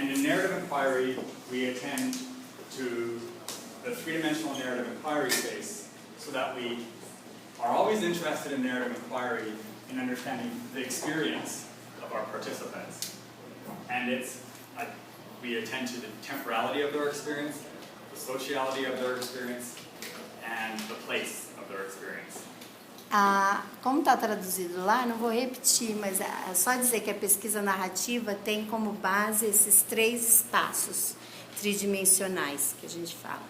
And in narrative inquiry, we attend to the three-dimensional narrative inquiry space so that we are always interested in narrative inquiry in understanding the experience of our participants. And we attend to the temporality of their experience, the sociality of their experience, and the place of their experience. Como está traduzido lá, não vou repetir, mas é só dizer que a pesquisa narrativa tem como base esses três espaços tridimensionais que a gente fala.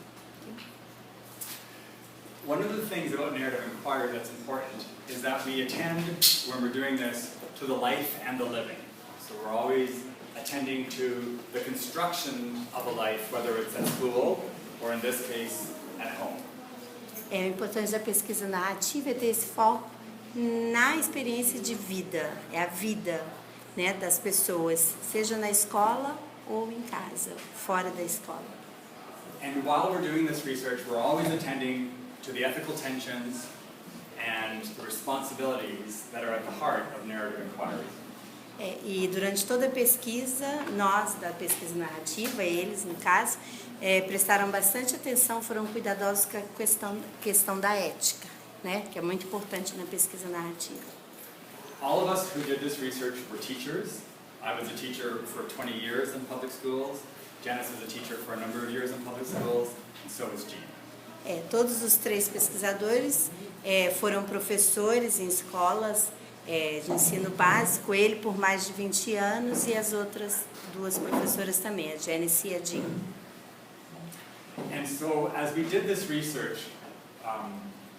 One of the things about narrative inquiry that's important is that we attend, when we're doing this, to the life and the living. So we're always attending to the construction of a life, whether it's at school or in this case, at home. O importante da pesquisa narrativa é ter esse foco na experiência de vida, é a vida, né, das pessoas, seja na escola ou em casa, fora da escola. And while we're doing this research, we're always attending to the ethical tensions and the responsibilities that are at the heart of narrative inquiry. E durante toda a pesquisa, nós da pesquisa narrativa, eles no caso, prestaram bastante atenção, foram cuidadosos com a questão da ética, né, que é muito importante na pesquisa narrativa. All of us who did this research were teachers. I was a teacher for 20 years in public schools. Janice was a teacher for a number of years in public schools, and so was Jean. Todos os três pesquisadores foram professores em escolas de ensino básico, ele por mais de 20 anos e as outras duas professoras também, a Janice e a Jean. And so as we did this research,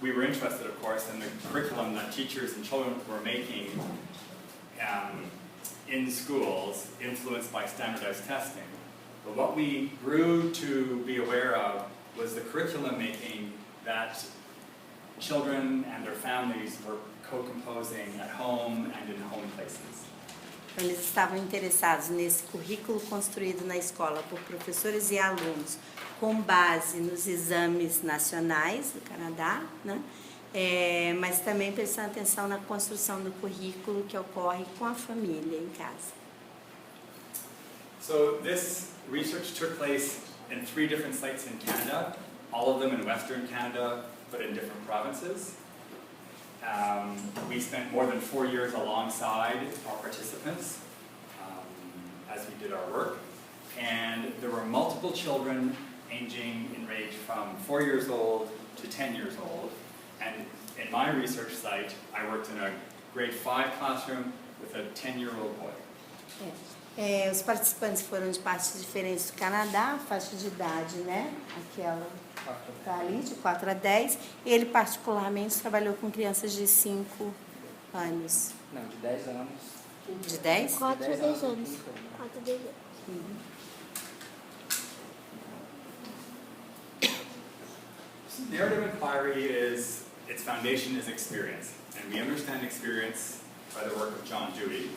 we were interested, of course, in the curriculum that teachers and children were making in schools influenced by standardized testing. But what we grew to be aware of was the curriculum making that children and their families were co-composing at home and in home places. Eles estavam interessados nesse currículo construído na escola por professores e alunos, com base nos exames nacionais do Canadá, né? Mas também prestando atenção na construção do currículo que ocorre com a família em casa. So this research took place in 3 different sites in Canada, all of them in Western Canada, but in different provinces. We spent more than 4 years alongside our participants as we did our work, and there were multiple children ranging in range from 4 years old to 10 years old. And in my research site, I worked in a grade 5 classroom with a 10-year-old boy. Os participantes foram de partes diferentes do Canadá, faixa de idade, né? Aquela tá ali, de 4 a 10. Ele, particularmente, trabalhou com crianças de 5 anos. Não, de 10 anos. De 10? 4 a 10 anos. 4 a 10 anos. Narrative inquiry its foundation is experience. And we understand experience by the work of John Dewey.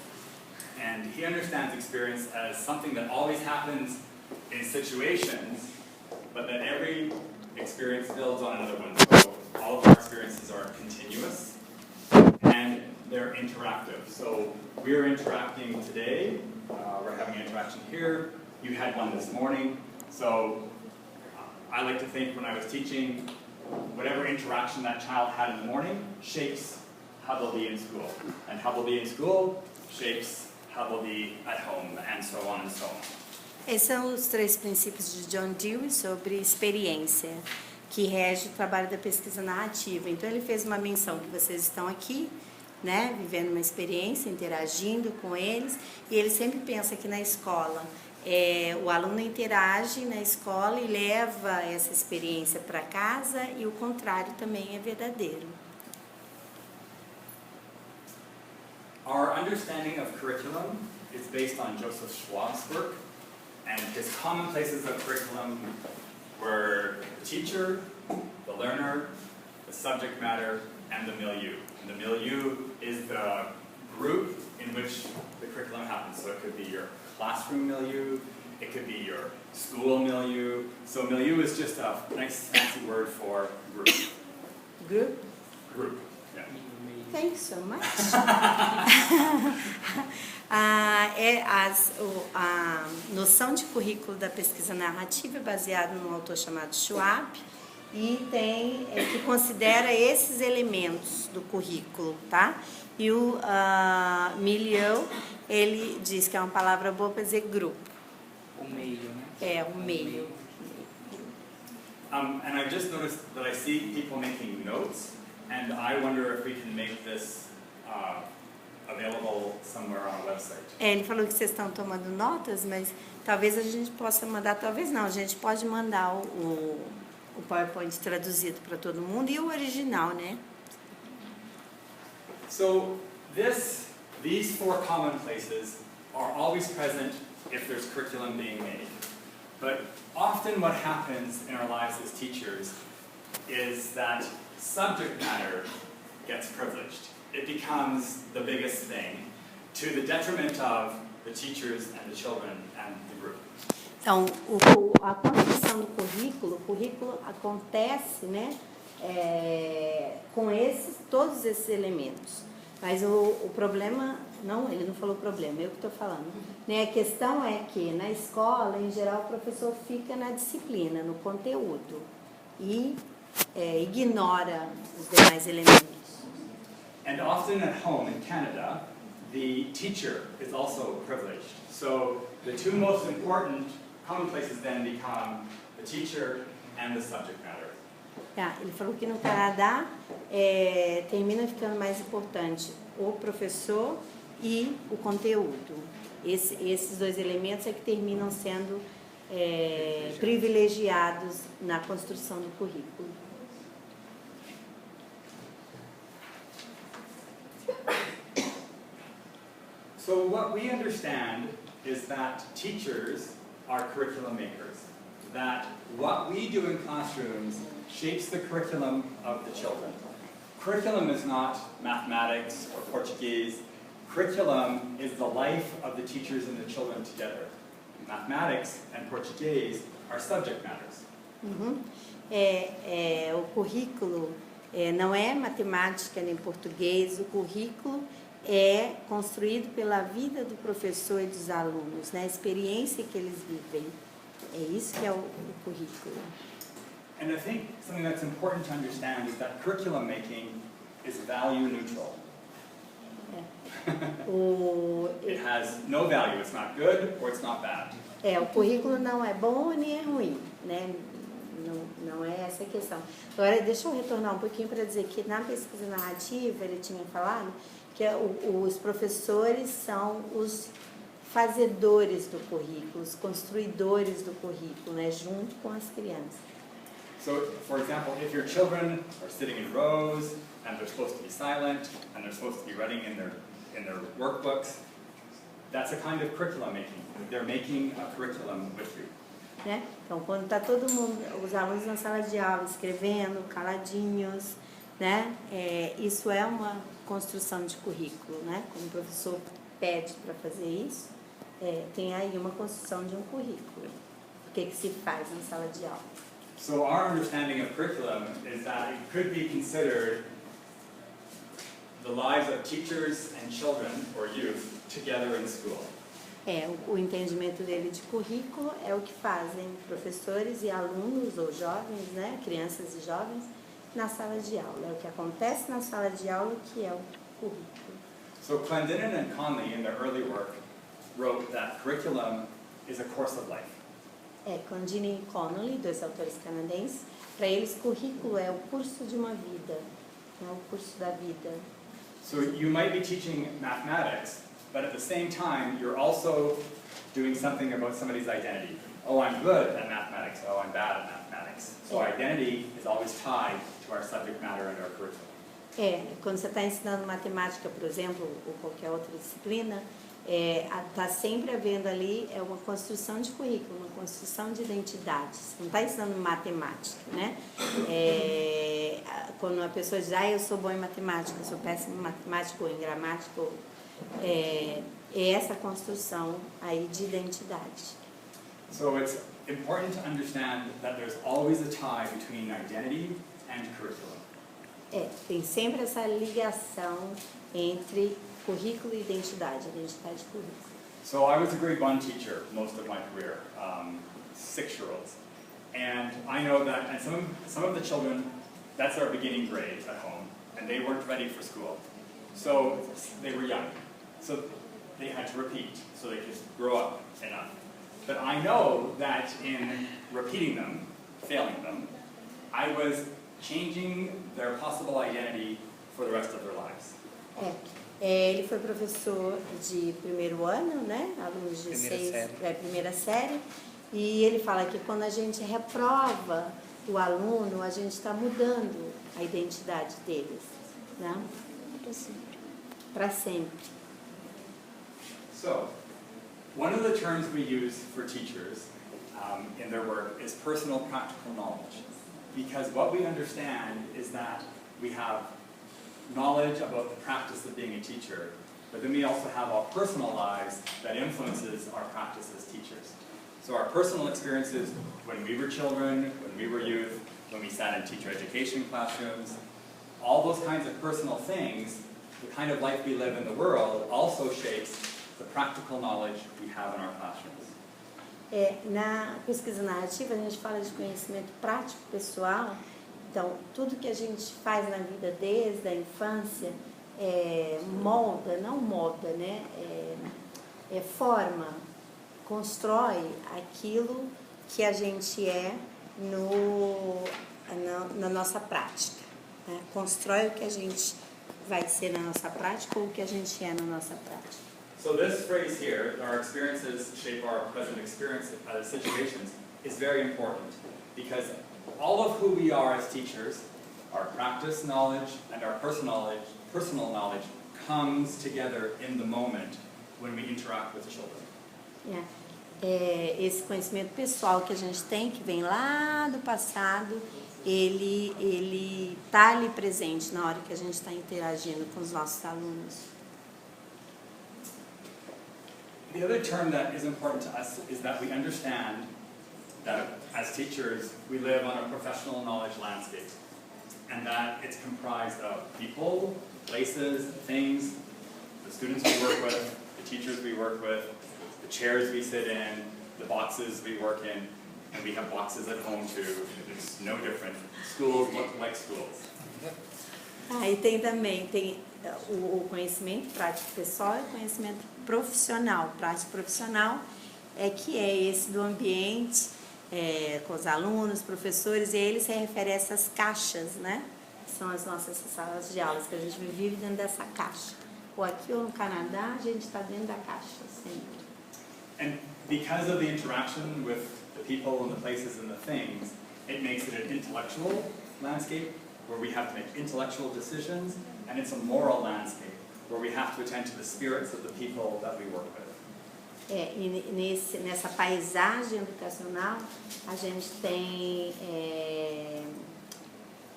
And he understands experience as something that always happens in situations, but that every experience builds on another one. So all of our experiences are continuous, and they're interactive. So we're interacting today, we're having an interaction here, you had one this morning. So I like to think when I was teaching, whatever interaction that child had in the morning shapes how they'll be in school. And how they'll be in school shapes how they'll be at home, and so on and so on. Esses são os 3 princípios de John Dewey sobre experiência, que rege o trabalho da pesquisa narrativa. Então ele fez uma menção que vocês estão aqui, né, vivendo uma experiência, interagindo com eles, e ele sempre pensa que na escola o aluno interage na escola e leva essa experiência para casa, e o contrário também é verdadeiro. Our understanding of curriculum is based on Joseph Schwab's work, and his commonplaces of curriculum were the teacher, the learner, the subject matter, and the milieu. And the milieu is the group in which the curriculum happens. So it could be your classroom milieu, it could be your school milieu. So milieu is just a nice fancy word for group. Group? Group, yeah. Thank you so much. A noção de currículo da pesquisa narrativa é baseada num autor chamado Schwab e que considera esses elementos do currículo, tá? E o Milieu, ele diz que é uma palavra boa para dizer grupo. O meio, né? É, o meio. And I've just noticed that I see people making notes, and I wonder if we can make this available somewhere on a website. Ele falou que vocês estão tomando notas, mas talvez a gente possa mandar, talvez não, a gente pode mandar o PowerPoint traduzido para todo mundo e o original, né? So these four commonplaces are always present if there's curriculum being made. But often what happens in our lives as teachers is that subject matter gets privileged. It becomes the biggest thing to the detriment of the teachers and the children and the group. Então, a construção do currículo, o currículo acontece, né, com todos esses elementos. Mas o problema, não, ele não falou problema, eu que estou falando. Né, a questão é que na escola, em geral, o professor fica na disciplina, no conteúdo, e ignora os demais elementos. And often at home in Canada, the teacher is also privileged. So the two most important commonplaces then become the teacher and the subject matter. Ele falou que no Canadá termina ficando mais importante o professor e o conteúdo. Esses dois elementos é que terminam sendo privilegiados na construção do currículo. So what we understand is that teachers are curriculum makers, that what we do in classrooms shapes the curriculum of the children. Curriculum is not mathematics or Portuguese. Curriculum is the life of the teachers and the children together. Mathematics and Portuguese are subject matters. Uhum. O currículo não é matemática nem português, o currículo é construído pela vida do professor e dos alunos, né? A experiência que eles vivem. É isso que é o currículo. And I think something that's important to understand is that curriculum making is value neutral. It has no value. It's not good or it's not bad. O currículo não é bom nem é ruim, né? Não é essa a questão. Agora, deixa eu retornar um pouquinho para dizer que na pesquisa narrativa ele tinha falado que os professores são os fazedores do currículo, os construidores do currículo, né, junto com as crianças. So, for example, if your children are sitting in rows and they're supposed to be silent and they're supposed to be writing in their workbooks, that's a kind of curriculum making. They're making a curriculum with you. Né? Então, quando está todo mundo, os alunos na sala de aula escrevendo, caladinhos, né? Isso é uma construção de currículo, né? Como o professor pede para fazer isso, tem aí uma construção de um currículo. O que se faz na sala de aula? So our understanding of curriculum is that it could be considered the lives of teachers and children or youth together in school. O entendimento dele de currículo é o que fazem professores e alunos ou jovens, né, crianças e jovens, na sala de aula. É o que acontece na sala de aula que é o currículo. So Clendenin and Conley in their early work wrote that curriculum is a course of life. Clendenin e Connolly, dois autores canadenses, para eles currículo é o curso de uma vida, é o curso da vida. So you might be teaching mathematics, but at the same time, you're also doing something about somebody's identity. Oh, I'm good at mathematics. Oh, I'm bad at mathematics. So identity is always tied to our subject matter and our curriculum. Quando você está ensinando matemática, por exemplo, ou qualquer outra disciplina, está sempre havendo ali uma construção de currículo, uma construção de identidade. Você não está ensinando matemática, né? Quando uma pessoa diz, eu sou bom em matemática, eu sou péssimo em matemática ou em gramática, é essa construção aí de identidade. So it's important to understand that there's always a tie between identity and curriculum. Tem sempre essa ligação entre currículo e identidade e currículo. So I was a grade 1 teacher most of my career, 6-year-olds. And I know that, and some of the children, that's their beginning grade at home, and they weren't ready for school. So they were young. So they had to repeat so they could grow up enough. But I know that in repeating them, failing them, I was changing their possible identity for the rest of their lives. Ele foi professor de primeiro ano, né? Alunos de primeira série. E ele fala que quando a gente reprova o aluno, a gente está mudando a identidade deles, né? Para sempre. So, one of the terms we use for teachers in their work is personal practical knowledge. Because what we understand is that we have knowledge about the practice of being a teacher, but then we also have our personal lives that influences our practice as teachers. So our personal experiences when we were children, when we were youth, when we sat in teacher education classrooms, all those kinds of personal things, the kind of life we live in the world also shapes the practical knowledge we have in our classrooms. Na pesquisa narrativa, a gente fala de conhecimento prático pessoal. Então, tudo que a gente faz na vida desde a infância molda, não molda, né? Forma, constrói aquilo que a gente na nossa prática. Né? Constrói o que a gente vai ser na nossa prática ou o que a gente é na nossa prática. So this phrase here, our experiences shape our present experience situations, is very important because all of who we are as teachers, our practice knowledge and our personal knowledge comes together in the moment when we interact with children. Esse conhecimento pessoal que a gente tem, que vem lá do passado, ele está ali presente na hora que a gente está interagindo com os nossos alunos. The other term that is important to us is that we understand that as teachers, we live on a professional knowledge landscape, and that it's comprised of people, places, things, the students we work with, the teachers we work with, the chairs we sit in, the boxes we work in, and we have boxes at home too. It's no different. Schools look like schools. E tem o conhecimento prático pessoal e o conhecimento profissional. Prático profissional que é esse do ambiente, com os alunos, professores, e ele se refere a essas caixas, né? São as nossas salas de aulas, que a gente vive dentro dessa caixa. Ou aqui ou no Canadá, a gente está dentro da caixa, sempre. And because of the interaction with the people and the places and the things, it makes it an intellectual landscape where we have to make intellectual decisions, and it's a moral landscape where we have to attend to the spirits of the people that we work with. E nessa paisagem educacional, a gente tem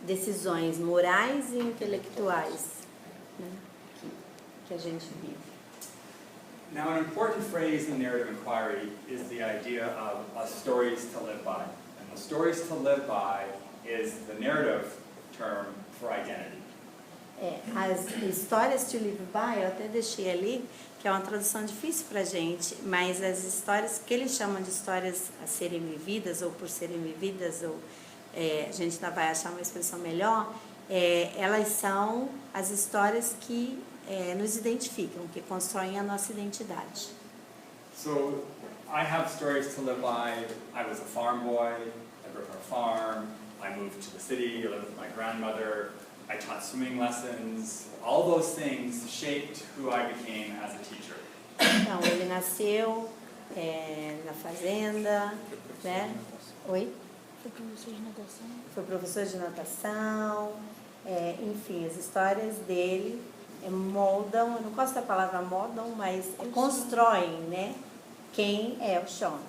decisões morais e intelectuais, né, que a gente vive. Now, an important phrase in narrative inquiry is the idea of stories to live by. And the stories to live by is the narrative term for identity. As histórias to live by, eu até deixei ali, que é uma tradução difícil para a gente, mas as histórias que eles chamam de histórias a serem vividas, ou por serem vividas, ou a gente ainda vai achar uma expressão melhor, elas são as histórias que nos identificam, que constroem a nossa identidade. So, I have stories to live by. I was a farm boy, I grew up on a farm, I moved to the city, I lived with my grandmother, I taught swimming lessons. All those things shaped who I became as a teacher. Então, ele nasceu na fazenda, né? Oi? Foi professor de natação. Foi professor de natação. Enfim, as histórias dele moldam, eu não gosto da palavra moldam, mas constroem, né? Quem é o Sean.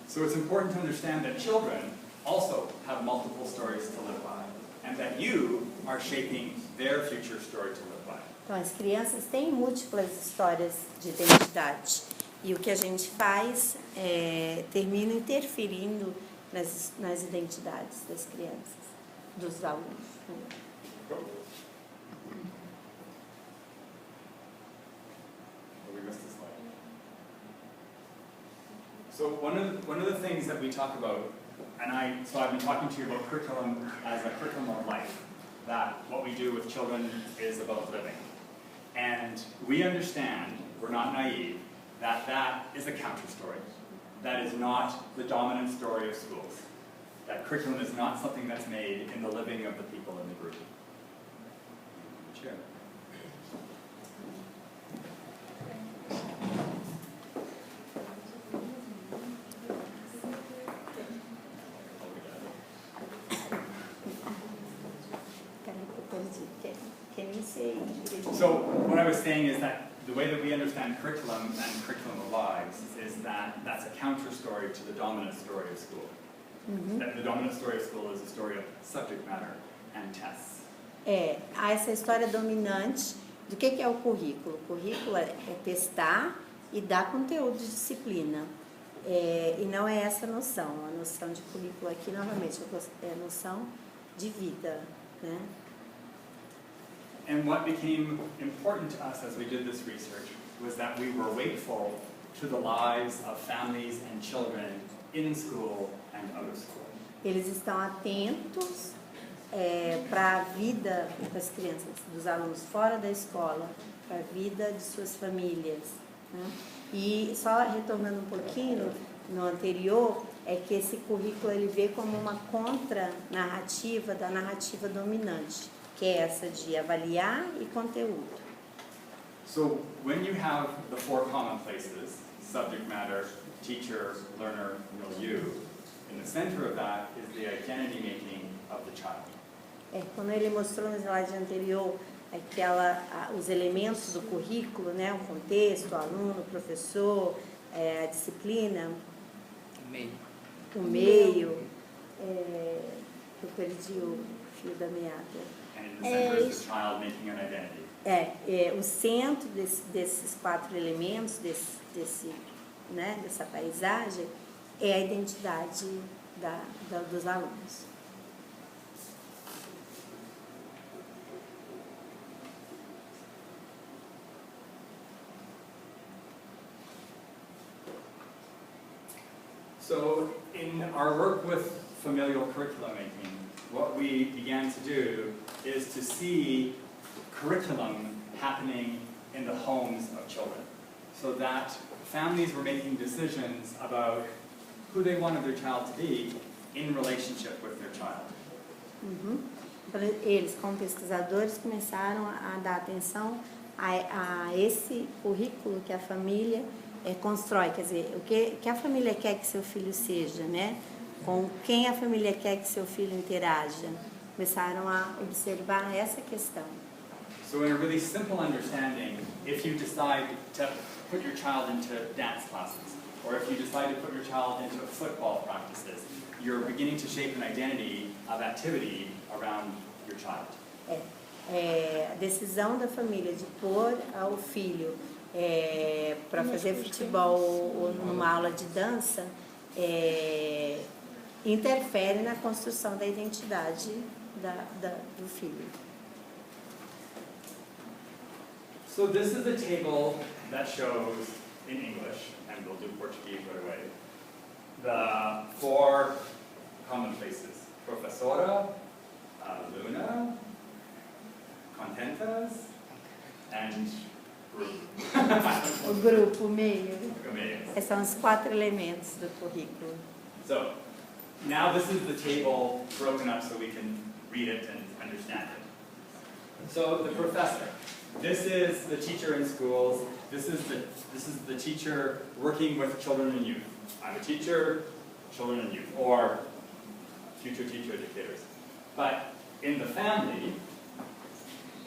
So it's important to understand that children also have multiple stories to live by, and that you are shaping their future story to live by. Então, as crianças têm múltiplas histórias de identidade. E o que a gente faz termina interferindo nas identidades das crianças, dos alunos. Go. Oh, we missed a slide. So one of the things that we talk about, so I've been talking to you about curriculum as a curriculum of life, that what we do with children is about living. And we understand, we're not naive, that that is a counter story. That is not the dominant story of schools. That curriculum is not something that's made in the living of the people in the group. Chair. So what I was saying is that the way that we understand curriculum and curriculum of lives is that that's a counter story to the dominant story of school. That the dominant story of school is a story of subject matter and tests. Há essa história dominante do que é o currículo. O currículo é testar e dar conteúdo de disciplina. E não é essa a noção. A noção de currículo aqui, novamente, é a noção de vida, né? And what became important to us as we did this research was that we were wakeful to the lives of families and children in school and out of school. Eles estão atentos para a vida das crianças, dos alunos fora da escola, para a vida de suas famílias, né? E só retornando um pouquinho no anterior, é que esse currículo ele vê como uma contra-narrativa da narrativa dominante, que é essa de avaliar e conteúdo. So when you have the four commonplaces, subject matter, teacher, learner, milieu, in the center of that is the identity making of the child. Quando ele mostrou no slide anterior os elementos do currículo, né, o contexto, o aluno, o professor, a disciplina, o meio, eu perdi o fio da meada. And in the center is the child making an identity. O centro desses quatro elementos, dessa paisagem, é a identidade dos alunos. So in our work with familial curriculum making, what we began to do is to see curriculum happening in the homes of children, so that families were making decisions about who they wanted their child to be in relationship with their child. Eles, como pesquisadores, começaram a dar atenção a esse currículo que a família constrói, quer dizer, o que a família quer que seu filho seja, né? Com quem a família quer que seu filho interaja. Começaram a observar essa questão. So in a really simple understanding, if you decide to put your child into dance classes, or if you decide to put your child into football practices, you're beginning to shape an identity of activity around your child. A decisão da família de pôr o filho para fazer futebol ou numa aula de dança interfere na construção da identidade do filho. So this is a table that shows, in English, and we'll do Portuguese right away, the four commonplaces. Professora, aluna, contentas, and group. O grupo, o meio. Meio. São os quatro elementos do currículo. So, now this is the table broken up so we can read it and understand it. So, the professor. This is the teacher in schools. This is the teacher working with children and youth. I'm a teacher, children and youth, or future teacher educators. But in the family,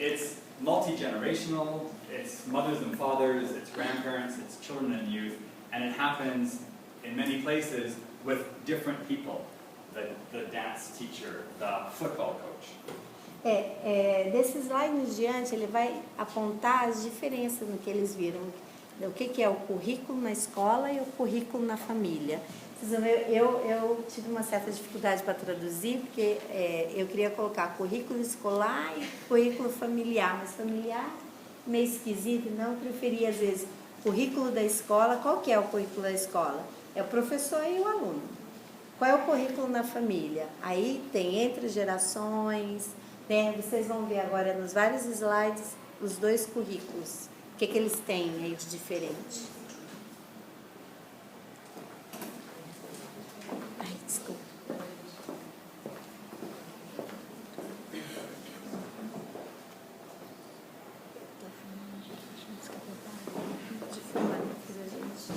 it's multi-generational, it's mothers and fathers, it's grandparents, it's children and youth, and it happens in many places with different people. The dance teacher, the football coach. Desse slide em diante, ele vai apontar as diferenças no que eles viram. O que é o currículo na escola e o currículo na família. Eu tive uma certa dificuldade para traduzir, porque eu queria colocar currículo escolar e currículo familiar, mas familiar meio esquisito, então eu preferia às vezes currículo da escola. Qual que é o currículo da escola? É o professor e o aluno. Qual é o currículo na família? Aí tem entre gerações, né? Vocês vão ver agora nos vários slides os dois currículos. O que eles têm aí de diferente? Ai, desculpa. De filmar depois a gente.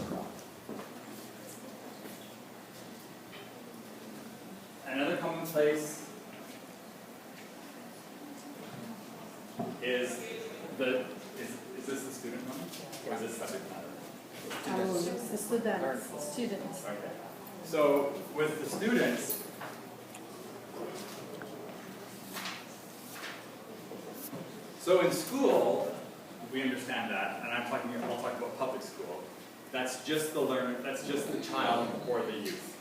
Another commonplace is is this the student moment or is this subject matter? Alunos, estudantes. Students. Okay. So with the students, so in school, we understand that, and I'll talk about public school. That's just the learner, that's just the child or the youth.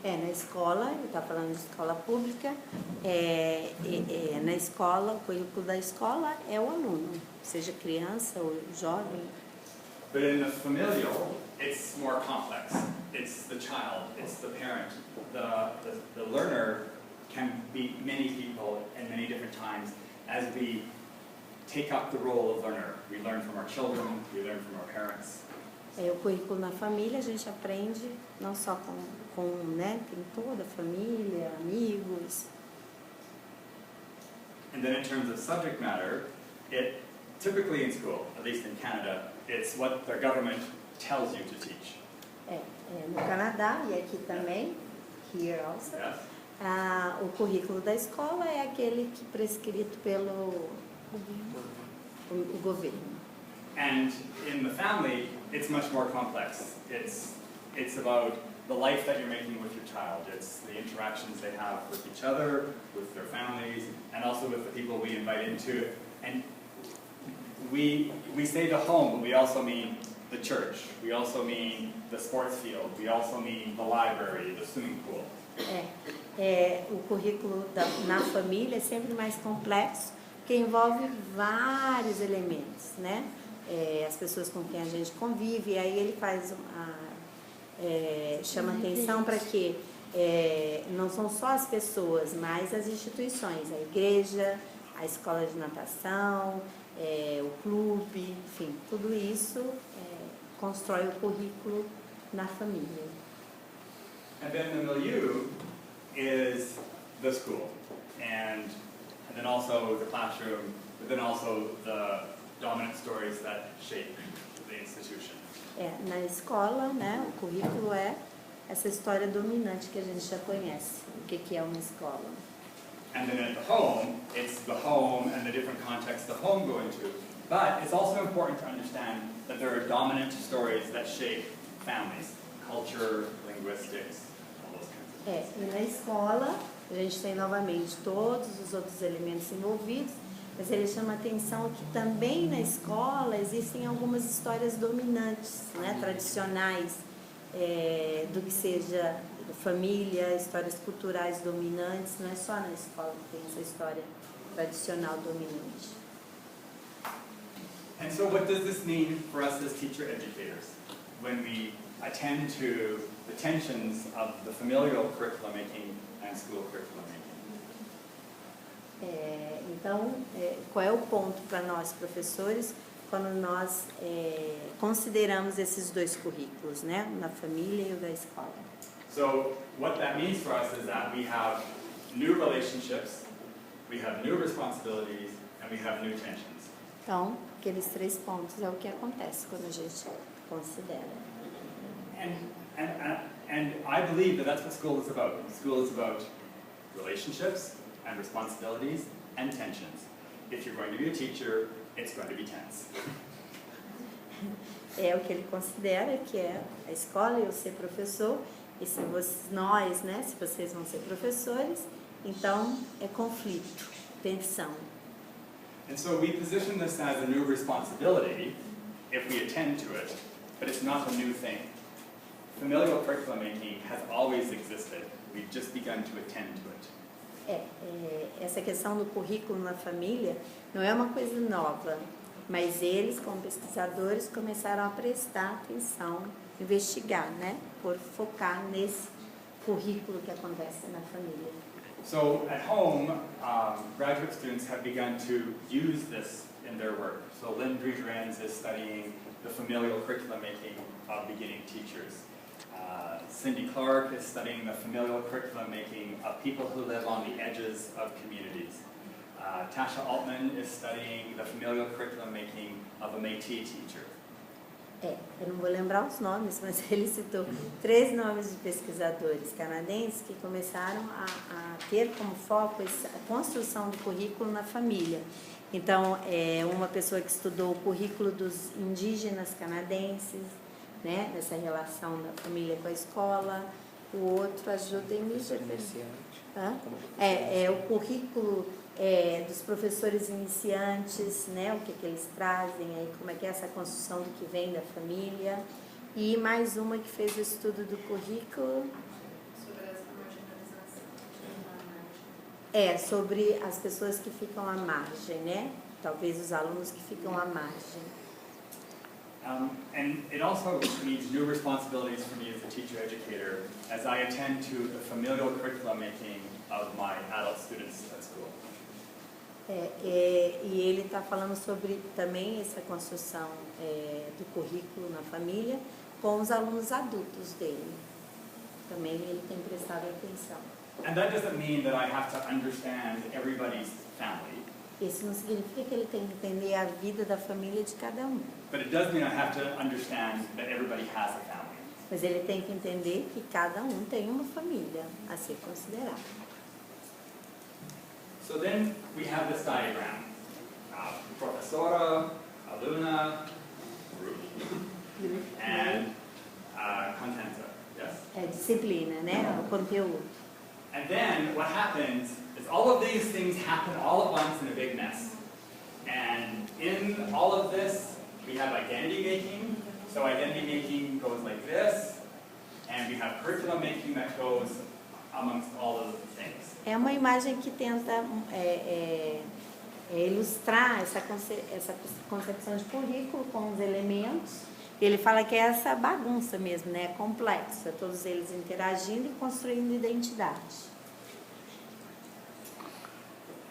Na escola, eu estava falando de escola pública, na escola, o currículo da escola é o aluno, seja criança ou jovem. But in the familial, it's more complex. It's the child, it's the parent. The learner can be many people and many different times as we take up the role of learner. We learn from our children, we learn from our parents. O currículo na família, a gente aprende não só né, tem toda a família, amigos. And then in terms of subject matter, it typically in school, at least in Canada, it's what their government tells you to teach. No Canadá e aqui também, here also, Yes? o currículo da escola é aquele que prescrito pelo o governo. And in the family, it's much more complex. It's about the life that you're making with your child. It's the interactions they have with each other, with their families, and also with the people we invite into it. And we say the home, but we also mean the church. We also mean the sports field. We also mean the library, the swimming pool. O currículo na família é sempre mais complexo, porque envolve vários elementos, né? As pessoas com quem a gente convive, e aí ele faz chama atenção para que não são só as pessoas, mas as instituições, a igreja, a escola de natação, o clube, enfim, tudo isso constrói o currículo na família. And then the milieu is the school, and then also the classroom, but then also the dominant stories that shape the institution. Na escola, né, o currículo é essa história dominante que a gente já conhece. O que é uma escola? And then at the home, it's the home and the different contexts the home go into. But it's also important to understand that there are dominant stories that shape families, culture, linguistics, all those kinds of things. E na escola, a gente tem novamente todos os outros elementos envolvidos, mas ele chama a atenção que também na escola existem algumas histórias dominantes, né, tradicionais, do que seja família, histórias culturais dominantes. Não é só na escola que tem essa história tradicional dominante. And so what does this mean for us as teacher educators when we attend to the tensions of the familial curriculum making and school curriculum making? Então, qual é o ponto para nós, professores, quando nós consideramos esses dois currículos, né? Na família e o da escola? So what that means for us is that we have new relationships, we have new responsibilities, and we have new tensions. Então, aqueles três pontos é o que acontece quando a gente considera. And I believe that that's what school is about. School is about relationships and responsibilities and tensions. If you're going to be a teacher, it's going to be tense. É o que ele considera que é a escola e eu ser professor, e se nós, né, se vocês vão ser professores, então é conflito, tensão. And so we position this as a new responsibility if we attend to it, but it's not a new thing. Familial curriculum making has always existed. We've just begun to attend to it. Essa questão do currículo na família não é uma coisa nova, mas eles, como pesquisadores, começaram a prestar atenção, investigar, né, por focar nesse currículo que acontece na família. So at home, graduate students have begun to use this in their work. So Lynn Driedrens is studying the familial curriculum making of beginning teachers. Cindy Clark is studying the familial curriculum making of people who live on the edges of communities. Tasha Altman is studying the familial curriculum making of a Métis teacher. Eu não vou lembrar os nomes, mas ele citou 3 nomes de pesquisadores canadenses que começaram a ter como foco a construção do currículo na família. Então, uma pessoa que estudou o currículo dos indígenas canadenses, né, essa relação da família com a escola. O outro, ajudem-me. O currículo dos professores iniciantes, né, o que eles trazem, aí, como é que é essa construção do que vem da família. E mais uma que fez o estudo do currículo. Sobre essa marginalização. Sobre as pessoas que ficam à margem, né? Talvez os alunos que ficam à margem. And it also means new responsibilities for me as a teacher educator as I attend to the familial curriculum making of my adult students at school. E ele está falando sobre também essa construção do currículo na família com os alunos adultos dele. Também ele tem prestado atenção. And that doesn't mean that I have to understand everybody's family. Isso não significa que ele tem que entender a vida da família de cada um. But it does mean I have to understand that everybody has a family. Mas ele tem que entender que cada um tem uma família a ser considerada. So then we have this diagram. Professora, aluna, group, and contenta, yes? Disciplina, né? O conteúdo. And then what happens is all of these things happen all at once in a big mess. And in all of this, we have identity making. So identity making goes like this. And we have curriculum making that goes amongst all of the things. É uma imagem que tenta ilustrar essa concepção de currículo com os elementos. Ele fala que é essa bagunça mesmo, né? É complexa, todos eles interagindo e construindo identidade.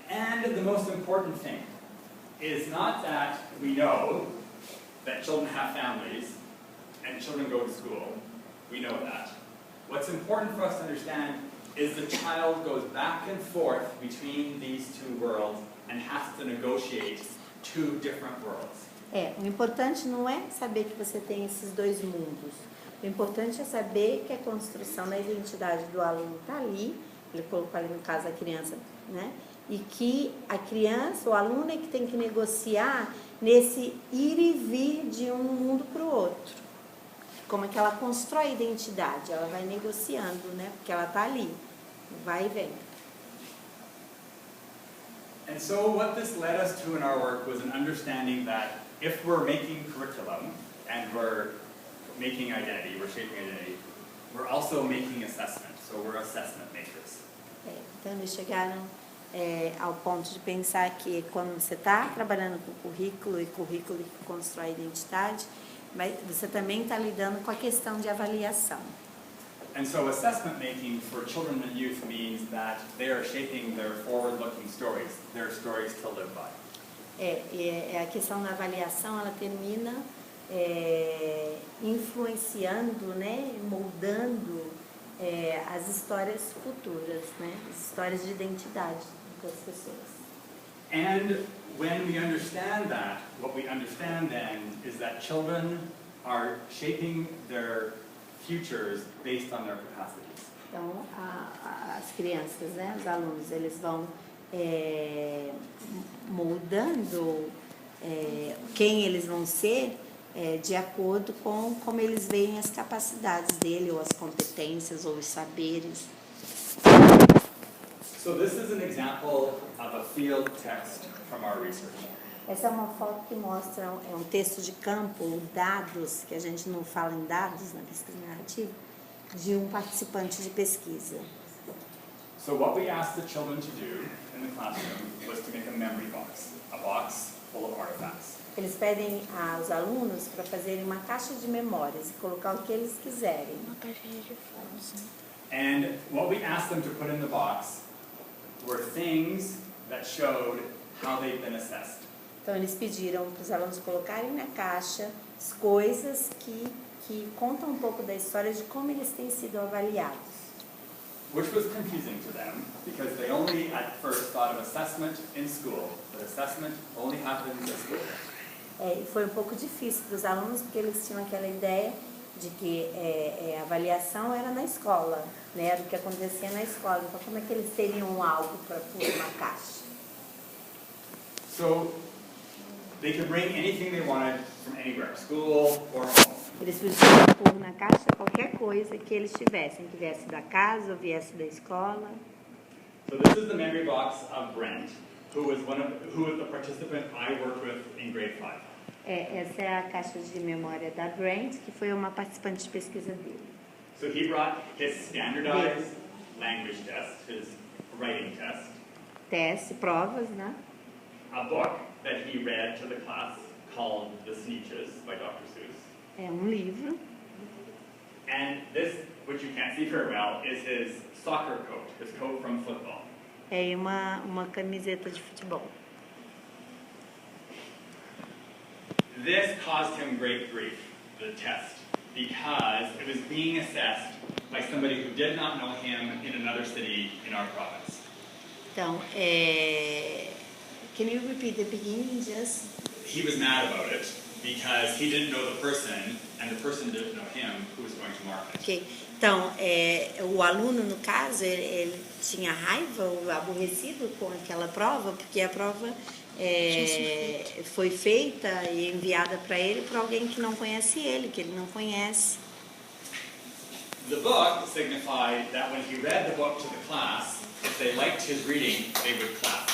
And the most important thing is not that we know that children have families and children go to school. We know that. What's important for us to understand is the child goes back and forth between these two worlds and has to negotiate two different worlds. O importante não é saber que você tem esses dois mundos. O importante é saber que a construção da identidade do aluno está ali, ele colocou ali no caso a criança, né? E que a criança, o aluno é que tem que negociar nesse ir e vir de um mundo para o outro. Como é que ela constrói a identidade? Ela vai negociando, né? Porque ela está ali, vai e vem. And so what this led us to in our work was an understanding that if we're making curriculum and we're making identity, we're shaping identity, we're also making assessment. So we're assessment makers. Então eles chegaram ao ponto de pensar que quando você está trabalhando com currículo e currículo que constrói identidade, mas você também está lidando com a questão de avaliação. And so assessment making for children and youth means that they are shaping their forward-looking stories, their stories to live by. A questão da avaliação, ela termina influenciando, né, moldando as histórias futuras, né, as histórias de identidade das pessoas. And when we understand that, what we understand then is that children are shaping their futures based on their capacities. Então, as crianças, né, os alunos, eles vão moldando quem eles vão ser de acordo com como eles veem as capacidades dele, ou as competências, ou os saberes. So this is an example of a field text from our research. Essa é uma foto que mostra, é um texto de campo, dados, que a gente não fala em dados na pesquisa narrativa, de um participante de pesquisa. So what we asked the children to do in the classroom was to make a memory box, a box full of artifacts. Eles pedem aos alunos para fazerem uma caixa de memórias e colocar o que eles quiserem. Uma caixinha de fotos. And what we asked them to put in the box were things that showed how they've been assessed. Então, eles pediram para os alunos colocarem na caixa as coisas que contam um pouco da história de como eles têm sido avaliados. Which was confusing to them because they only at first thought of assessment in school, but assessment only happens at school. E foi um pouco difícil para os alunos porque eles tinham aquela ideia de que a avaliação era na escola, né? Era o que acontecia na escola. Então, como é que eles teriam algo para pôr na caixa? So they could bring anything they wanted from anywhere, school or home. Eles podiam pôr na caixa qualquer coisa que eles tivessem, que viesse da casa ou viesse da escola. So this is the memory box of Brent, who was the participant I worked with in grade 5. Essa é a caixa de memória da Brent, que foi uma participante de pesquisa dele. So he brought his standardized language test, his writing test, Teste, provas, né? a book that he read to the class called The Sneetches by Dr. Seuss. É um livro. And this, which you can't see very well, is his soccer coat, his coat from football. É uma camiseta de futebol. This caused him great grief, the test, because it was being assessed by somebody who did not know him in another city in our province. Então, can you repeat the beginning just? He was mad about it because he didn't know the person and the person didn't know him who was going to mark it. Ok. Então, o aluno, no caso, ele tinha raiva ou aborrecido com aquela prova, porque a prova foi feita e enviada para ele por alguém que não conhece ele, que ele não conhece. The book signified that when he read the book to the class, if they liked his reading, they would clap.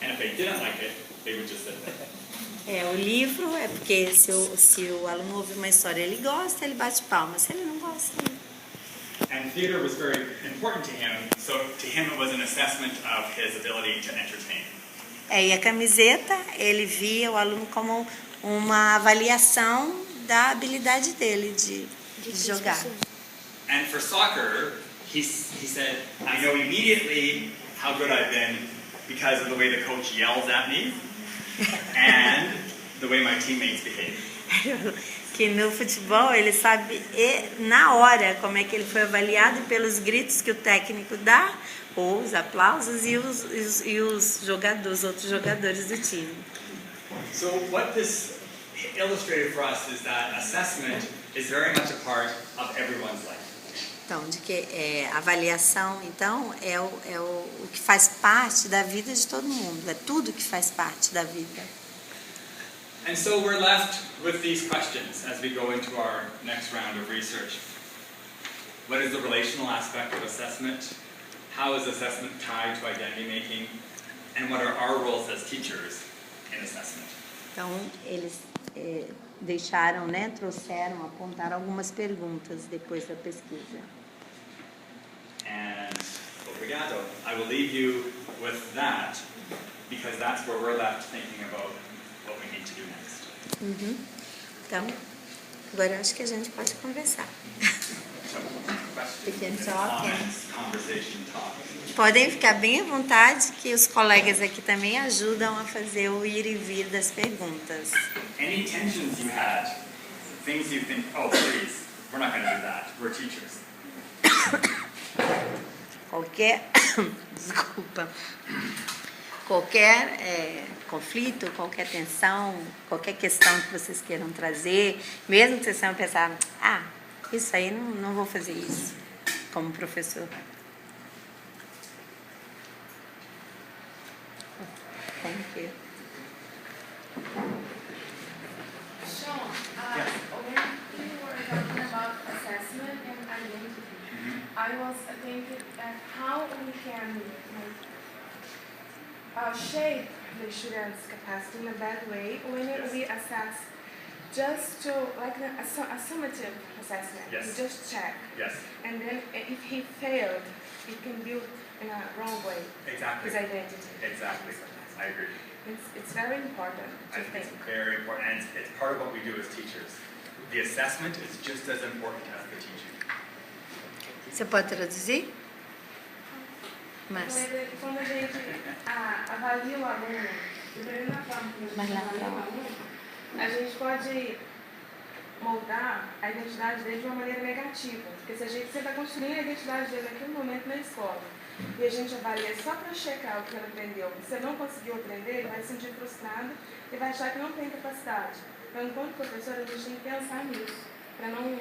And if they didn't like it, they would just sit there. O livro é porque se o aluno ouve uma história e ele gosta, ele bate palma. Se ele não gosta, ele... And theater was very important to him, so to him it was an assessment of his ability to entertain. E a camiseta, ele via o aluno como uma avaliação da habilidade dele de jogar. And for soccer, he said, I know immediately how good I've been because of the way the coach yells at me and the way my teammates behave. Que no futebol ele sabe na hora como é que ele foi avaliado pelos gritos que o técnico dá, ou os aplausos e os outros jogadores do time. So what this illustrated for us is that assessment is very much a part of everyone's life. Então, de que a avaliação, então, é o que faz parte da vida de todo mundo, é tudo que faz parte da vida. And so we're left with these questions as we go into our next round of research. What is the relational aspect of assessment? How is assessment tied to identity making? And what are our roles as teachers in assessment? Então, eles deixaram, trouxeram, apontaram algumas perguntas depois da pesquisa. And obrigado. I will leave you with that because that's where we're left thinking about what we need to do next. Então, agora eu acho que a gente pode conversar. So, questions, We can talk comments, conversation, talk. Podem ficar bem à vontade, que os colegas aqui também ajudam a fazer o ir e vir das perguntas. Any tensions you had, things you think, oh please, we're not going to do that. We're teachers. Qualquer conflito, qualquer tensão, qualquer questão que vocês queiram trazer, mesmo que vocês tenham pensado, isso aí não vou fazer isso como professor. Thank you. Sean, when you were talking about assessment and identity, I was thinking how we can shape the student's capacity in a bad way when we assess just to like a summative assessment. Yes. You just check. Yes. And then if he failed, it can build in a wrong way Exactly. his identity. Exactly. I agree. It's very important to I think think. it's very important, and it's part of what we do as teachers. The assessment is just as important as the teaching. Você pode traduzir? Mas... Quando a gente avalia o aluno, dependendo da forma que a gente avalia o aluno, a gente pode moldar a identidade dele de uma maneira negativa. Porque se você está construindo a identidade dele naquele momento na escola, e a gente avalia só para checar o que ele aprendeu, e se ele não conseguiu aprender, ele vai se sentir frustrado e vai achar que não tem capacidade. Então, enquanto professor, a gente tem que pensar nisso, para não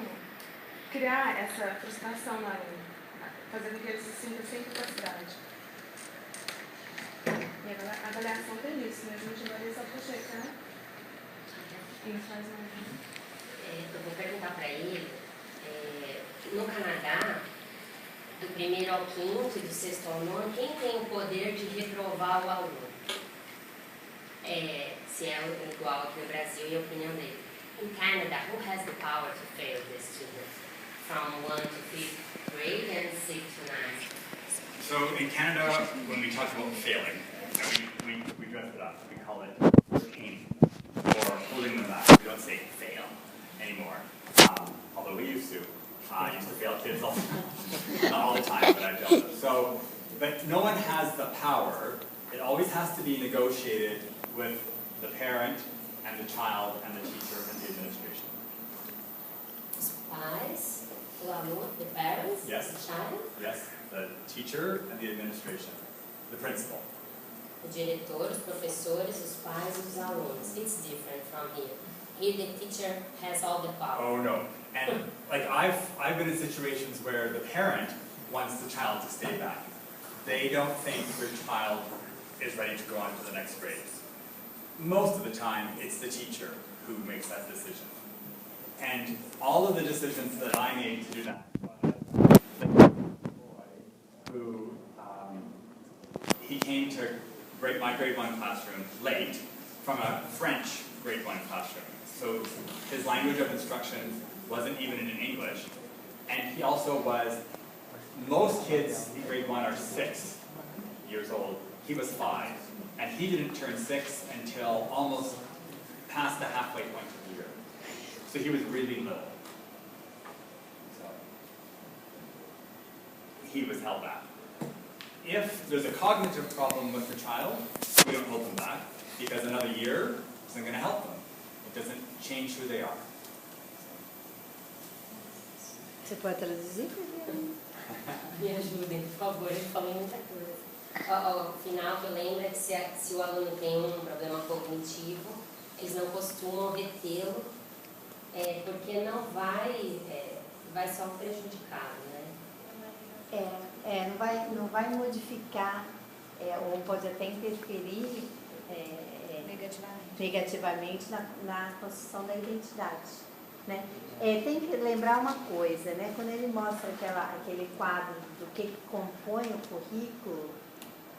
criar essa frustração no aluno, fazer com que ele se sinta sem capacidade. E a avaliação tem isso, né? A gente avalia só para checar e faz Eu vou perguntar para ele, no Canadá, do primeiro ao quinto e do sexto ao nono, quem tem o poder de reprovar o aluno? Se é igual aqui no Brasil e a opinião dele. In Canada, who has the power to fail this student? From 1 to 5th grade and 6 to 9. So in Canada, when we talk about failing, we dress it up. We call it retaining or holding them back. We don't say fail anymore, although we used to. I used to fail kids not all the time, but I failed them. So, but no one has the power. It always has to be negotiated with the parent and the child and the teacher and the administration. Os pais, o aluno, the parents, Yes. the child, Yes, the teacher and the administration, the principal. o diretor, os professores, os pais e os alunos. It's different from here. Here the teacher has all the power. Oh no. And like I've been in situations where the parent wants the child to stay back. They don't think their child is ready to go on to the next grade. Most of the time, it's the teacher who makes that decision. And all of the decisions that I made to do that, the boy who he came to my grade 1 classroom late from a French grade 1 classroom. So his language of instruction wasn't even in English. And he also was, most kids in grade 1 are 6 years old. He was 5. And he didn't turn 6 until almost past the halfway point of the year. So he was really little. So he was held back. If there's a cognitive problem with the child, we don't hold them back, because another year isn't going to help them. It doesn't change who they are. Você pode traduzir? Me ajudem, por favor, ele falou muita coisa. Ao final, que eu lembro é que se o aluno tem um problema cognitivo, eles não costumam retê-lo, porque não vai só prejudicar, né? Não vai modificar, ou pode até interferir negativamente na construção da identidade. Né? Tem que lembrar uma coisa, né? Quando ele mostra aquele quadro do que compõe o currículo,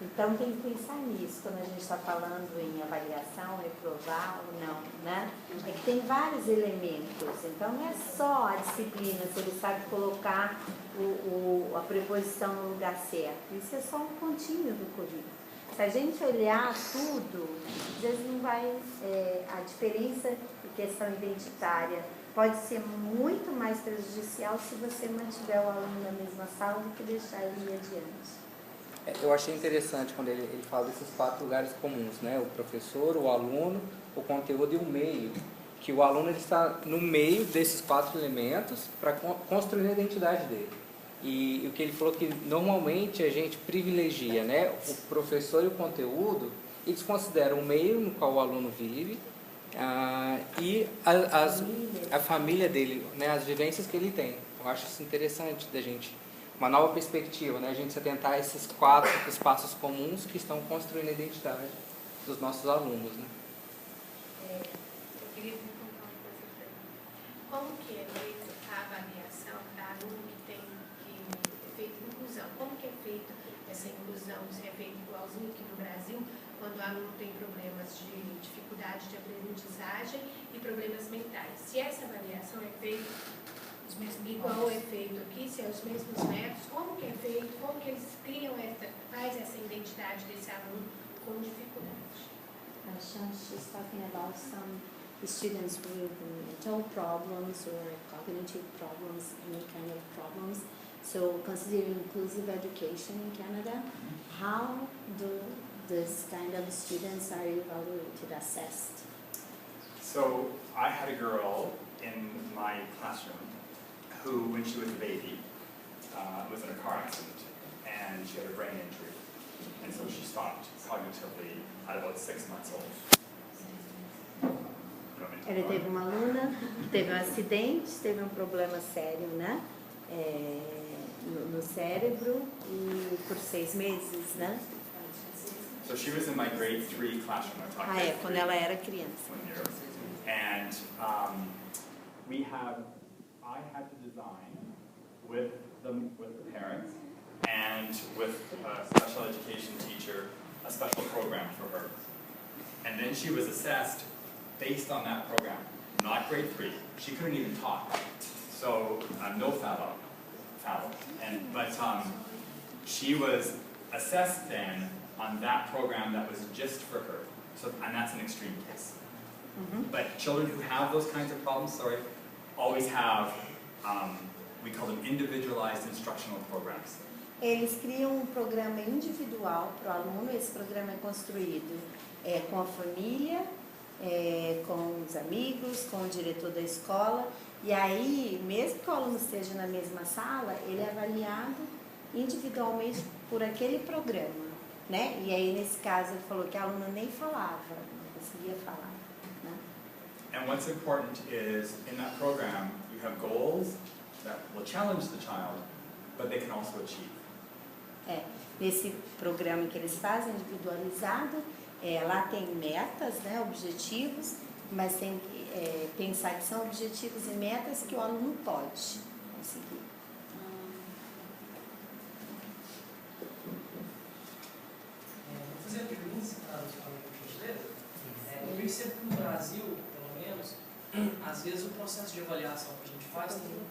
então tem que pensar nisso quando a gente está falando em avaliação, reprovar ou não, né? É que tem vários elementos, então não é só a disciplina, se ele sabe colocar a preposição no lugar certo, isso é só um pontinho do currículo. Se a gente olhar tudo, às vezes não vai, a diferença de questão identitária pode ser muito mais prejudicial se você mantiver o aluno na mesma sala do que deixar ele ir adiante. Eu achei interessante quando ele fala desses 4 lugares comuns, né? O professor, o aluno, o conteúdo e o meio. Que o aluno ele está no meio desses 4 elementos para construir a identidade dele. E o que ele falou que normalmente a gente privilegia, né? O professor e o conteúdo e desconsidera o meio no qual o aluno vive e a família dele, né? As vivências que ele tem. Eu acho isso interessante da gente. Uma nova perspectiva, né? A gente se atentar a esses 4 espaços comuns que estão construindo a identidade dos nossos alunos, né? Eu queria perguntar uma coisa para ele. Como que é feita a avaliação para aluno que tem feito inclusão? Como que é feita essa inclusão? Se é feito igualzinho aqui no Brasil, quando o aluno tem problemas de dificuldade de aprendizagem e problemas mentais. Se essa avaliação é feita igual é feito aqui, se é os mesmos métodos, como que é feito, como que eles faz essa identidade desse aluno com dificuldade. She's talking about some students with mental problems or cognitive problems, any kind of problems. So considering inclusive education in Canada, how do this kind of students are evaluated, assessed? So I had a girl in my classroom who, when she was a baby, was in a car accident and she had a brain injury. And so she stopped cognitively at about 6 months old. Ele teve uma aluna, teve um acidente, teve um problema sério, né? No cérebro e por 6 meses, né? So she was in my grade 3 classroom. Quando ela era criança. And I had to design with the parents and with a special education teacher a special program for her. And then she was assessed based on that program, not grade 3. She couldn't even talk, so no fallow. But she was assessed then on that program that was just for her. So, and that's an extreme case. But children who have those kinds of problems, always have, we call them individualized instructional programs. Eles criam um programa individual para o aluno. Esse programa é construído com a família, com os amigos, com o diretor da escola. E aí, mesmo que o aluno esteja na mesma sala, ele é avaliado individualmente por aquele programa, né? E aí, nesse caso, ele falou que a aluna nem falava, não conseguia falar, né? And what's important is, in that program, you have goals that will challenge the child, but they can also achieve. Nesse programa que eles fazem, individualizado, lá tem metas, né, objetivos, mas tem que pensar que são objetivos e metas que o aluno pode conseguir. Vou fazer uma pergunta para os brasileiros. Eu percebo que no Brasil, pelo menos, às vezes o processo de avaliação que a gente faz tem um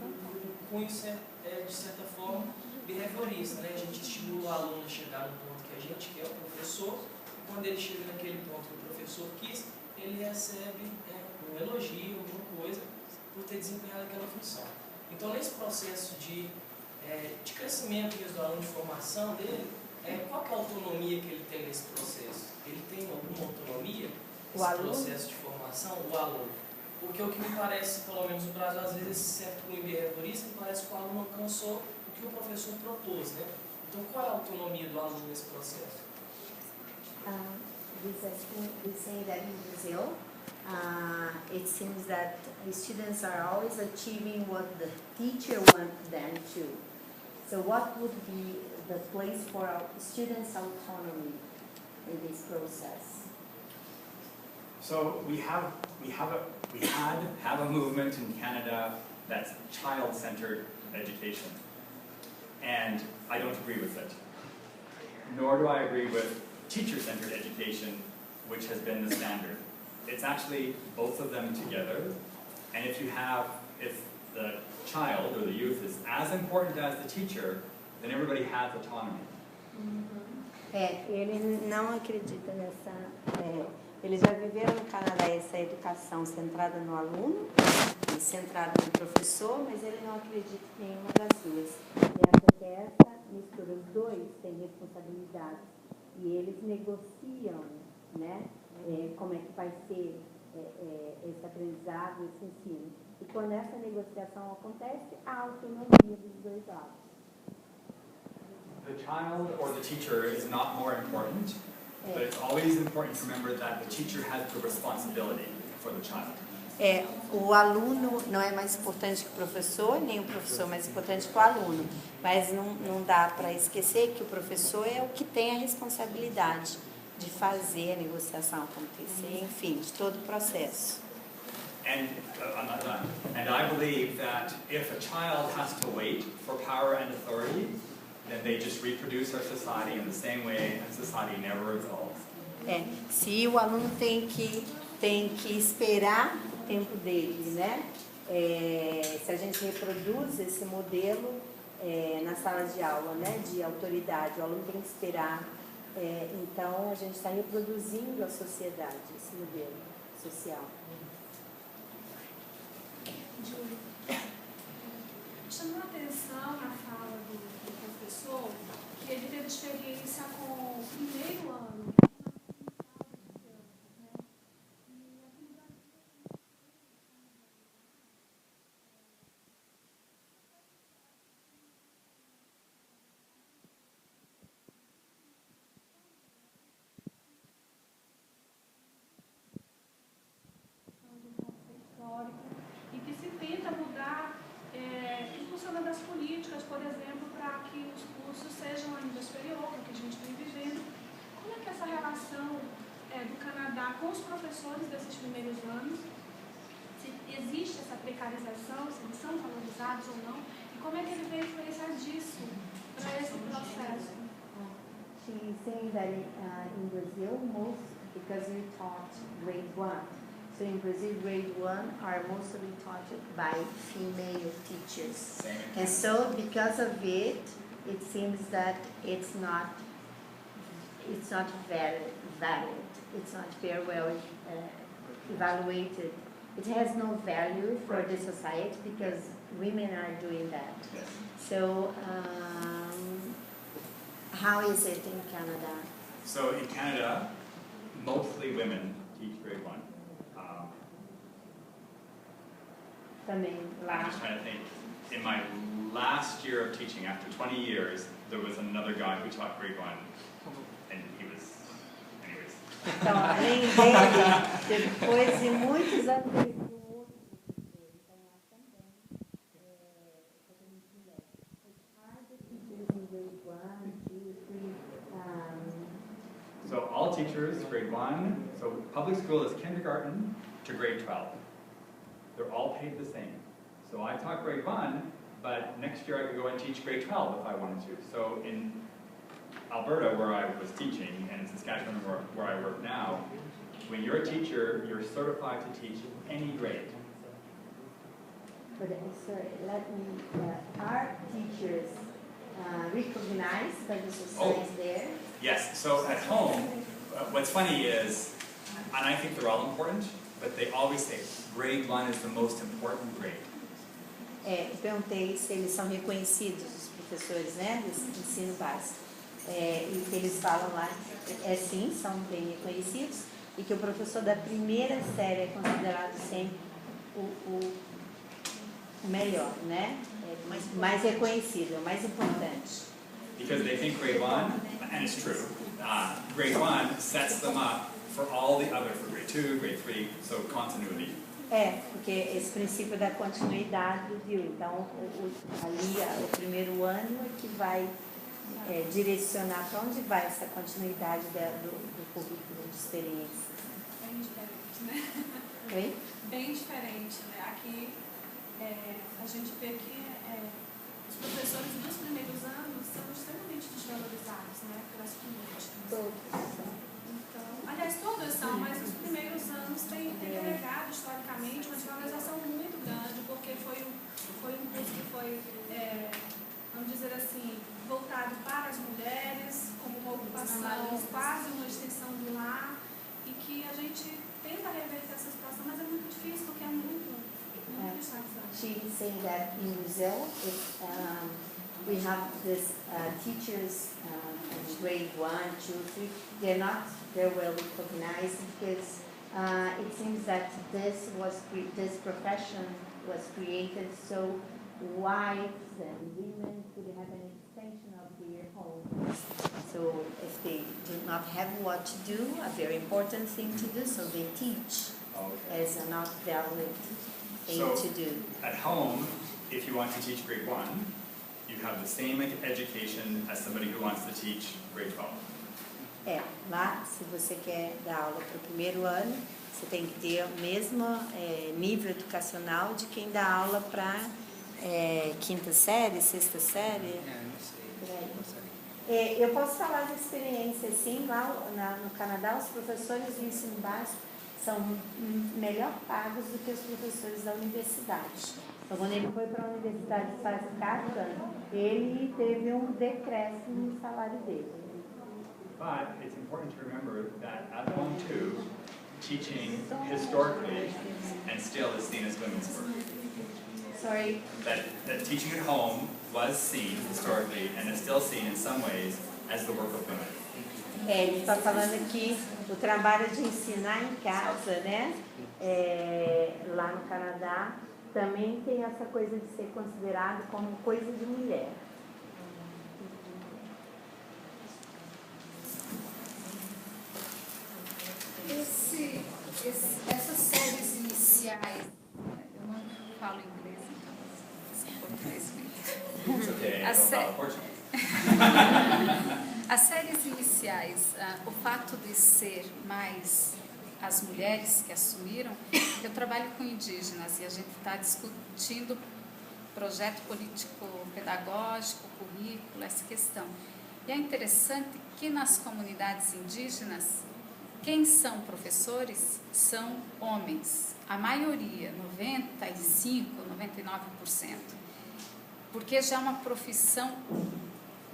cunho, de certa forma, behaviorista, né? A gente estimula o aluno a chegar no ponto que a gente quer, o professor, e quando ele chega naquele ponto que o professor quis, ele recebe um elogio, alguma coisa, por ter desempenhado aquela função. Então, nesse processo de crescimento do aluno, de formação dele, qual que é a autonomia que ele tem nesse processo? Ele tem alguma autonomia nesse processo de formação, o aluno? Porque o que me parece, pelo menos no Brasil, às vezes esse certo cunho behaviorista, me parece que o aluno alcançou o professor propôs, né? Então, qual é a autonomia do aluno nesse processo? He's saying that in Brazil, it seems that the students are always achieving what the teacher wants them to. So, what would be the place for our students' autonomy in this process? So we have a movement in Canada that's child-centered education. And I don't agree with it. Nor do I agree with teacher-centered education, which has been the standard. It's actually both of them together. And if the child or the youth is as important as the teacher, then everybody has autonomy. Ele não acredita nessa... Eles já viveram no Canadá essa educação centrada no aluno e centrada no professor, mas ele não acredita em nenhuma das duas. Ele acha que essa mistura, os dois têm responsabilidades e eles negociam, né, como é que vai ser esse aprendizado, esse ensino. E quando essa negociação acontece, há autonomia dos dois lados. The child or the teacher is not more important, but it's always important to remember that the teacher has the responsibility for the child. O aluno não é mais importante que o professor, nem o professor mais importante que o aluno. Mas não dá para esquecer que o professor é o que tem a responsabilidade de fazer a negociação acontecer, enfim, de todo o processo. And I believe that if a child has to wait for power and authority, then they just reproduce our society in the same way and society never evolves. Se o aluno tem que esperar o tempo dele, né? Se a gente reproduz esse modelo nas salas de aula, né, de autoridade, o aluno tem que esperar. Então, a gente está reproduzindo a sociedade, esse modelo social. Chamou a atenção na fala do professor que ele teve experiência com o primeiro ano. E que se tenta mudar em função das políticas, por exemplo, para que os cursos sejam ainda superior ao que a gente vem vivendo. Como é que essa relação do Canadá com os professores desses primeiros anos, se existe essa precarização, se eles são valorizados ou não, e como é que ele vem influenciar disso para esse processo? She's saying that in Brazil, most, because we taught grade 1, so in Brazil, grade 1 are mostly taught by female teachers. And so because of it, it seems that it's not valid. It's not very well evaluated. It has no value for the society because women are doing that. Yes. So how is it in Canada? So in Canada, mostly women teach grade 1. Também I'm lá. just trying to think. In my last year of teaching, after 20 years, there was another guy who taught grade 1, and he was, anyways. Então, além dele, depois de muitos anos, ele viu um outro professor. Então, lá também, fazemos mulher. It's hard to teachers in grade 1, 2, 3. So all teachers, grade 1, so public school is kindergarten to grade 12. They're all paid the same. So I taught grade 1, but next year I could go and teach grade 12 if I wanted to. So in Alberta, where I was teaching, and in Saskatchewan, where I work now, when you're a teacher, you're certified to teach any grade. But, sorry, let me, are teachers recognized by the society there? Yes, so at home, what's funny is, and I think they're all important, but they always say grade 1 is the most important grade. Perguntei se eles são reconhecidos, os professores, né, desse ensino básico. E que eles falam lá, sim, são bem reconhecidos, e que o professor da primeira série é considerado sempre o melhor, né? Mais reconhecido, o mais importante. Because they think grade 1, and it's true, grade 1 sets them up for all the other, for grade 2, grade 3, so continuity. Porque esse princípio da continuidade do DIU. Então, ali, o primeiro ano é que vai direcionar para onde vai essa continuidade do currículo de experiência. Bem diferente, né? Oi? Bem diferente, né? Aqui a gente vê que os professores dos primeiros anos são extremamente desvalorizados, né? Pelas políticas. Todos. Aliás, todos são, mas os primeiros anos têm agregado historicamente uma desvalorização muito grande, porque foi um curso que foi, vamos dizer assim, voltado para as mulheres, como uma ocupação, quase uma extensão do lar, e que a gente tenta reverter essa situação, mas é muito difícil, porque é muito distante. She's saying that in Brazil, we have this teachers in grade 1, 2, 3. They're well recognized because it seems that this profession was created so wives and women could have an extension of their home. So if they do not have what to do, a very important thing to do, so they teach as a not valid thing to do. At home, if you want to teach grade 1, you have the same education as somebody who wants to teach grade 12. Lá, se você quer dar aula para o primeiro ano, você tem que ter o mesmo nível educacional de quem dá aula para quinta série, sexta série. Não sei. Por aí. Não sei. Eu posso falar da experiência, sim, lá no Canadá, os professores do ensino básico são melhor pagos do que os professores da universidade. Então, quando ele foi para a universidade faz 4 anos, ele teve um decréscimo no salário dele. But it's important to remember that at home too, teaching historically and still is seen as women's work. Sorry. That teaching at home was seen historically and is still seen in some ways as the work of women. Ele está falando que o trabalho de ensinar em casa, né, lá no Canadá, também tem essa coisa de ser considerado como coisa de mulher. Essas séries iniciais, eu não falo inglês, então é português mesmo. It's okay, I don't fala português. As séries iniciais, o fato de ser mais as mulheres que assumiram, eu trabalho com indígenas e a gente está discutindo projeto político-pedagógico, currículo, essa questão. E é interessante que nas comunidades indígenas, quem são professores são homens, a maioria, 95%, 99%, porque já é uma profissão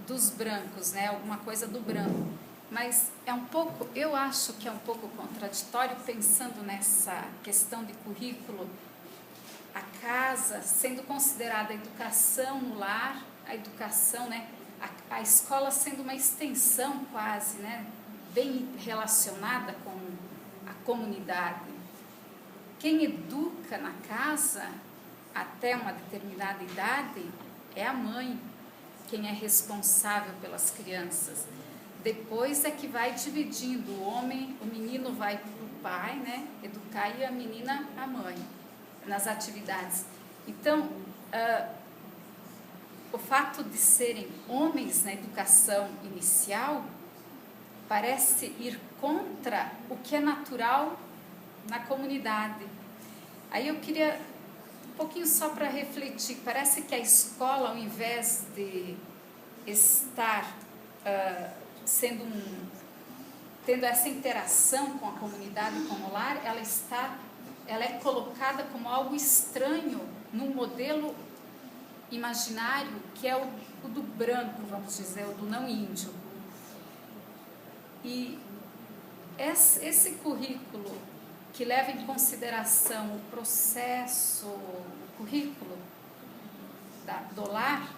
dos brancos, né? Alguma coisa do branco. Mas é um pouco, eu acho que é um pouco contraditório pensando nessa questão de currículo, a casa sendo considerada a educação no lar, a educação, né? A escola sendo uma extensão quase, né? Bem relacionada com a comunidade. Quem educa na casa até uma determinada idade é a mãe, quem é responsável pelas crianças. Depois é que vai dividindo, o menino vai para o pai, né, educar, e a menina a mãe, nas atividades. Então, o fato de serem homens na educação inicial parece ir contra o que é natural na comunidade. Aí eu queria um pouquinho só para refletir, parece que a escola, ao invés de estar tendo essa interação com a comunidade, com o lar, ela é colocada como algo estranho num modelo imaginário que é o do branco, vamos dizer, o do não índio. E esse currículo que leva em consideração o processo, o currículo do lar,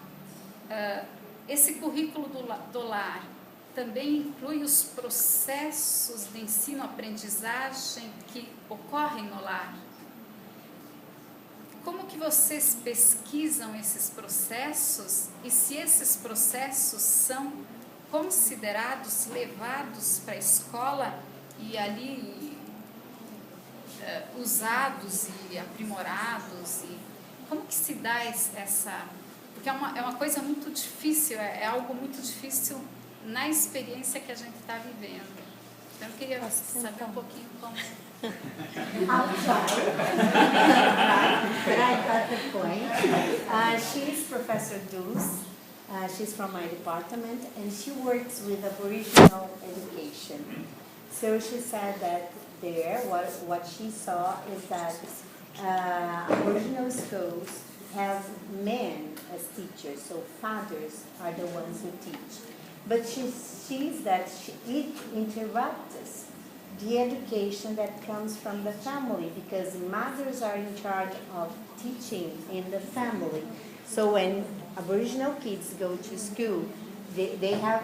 esse currículo do lar também inclui os processos de ensino-aprendizagem que ocorrem no lar. Como que vocês pesquisam esses processos e se esses processos são considerados, levados para a escola e ali usados e aprimorados? E como que se dá essa... Porque é uma coisa muito difícil, é algo muito difícil na experiência que a gente está vivendo. Então eu queria saber um pouquinho como... I'll try. But I got the point. She's Professor Duz. She's from my department, and she works with Aboriginal education. So she said that there, what she saw is that Aboriginal schools have men as teachers, so fathers are the ones who teach. But she sees that it interrupts the education that comes from the family, because mothers are in charge of teaching in the family. So when Aboriginal kids go to school, they have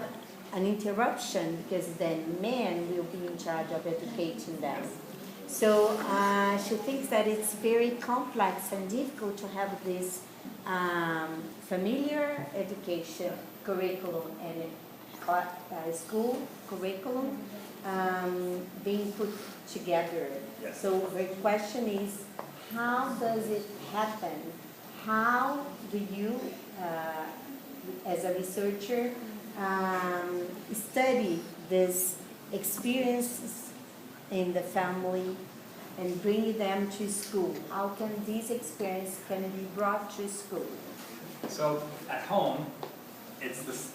an interruption, because then men will be in charge of educating them. So she thinks that it's very complex and difficult to have this familiar education curriculum and school curriculum being put together. Yes. So her question is, how does it happen? How do you, as a researcher, study these experiences in the family and bring them to school? How can this experience can be brought to school? So at home, it's this.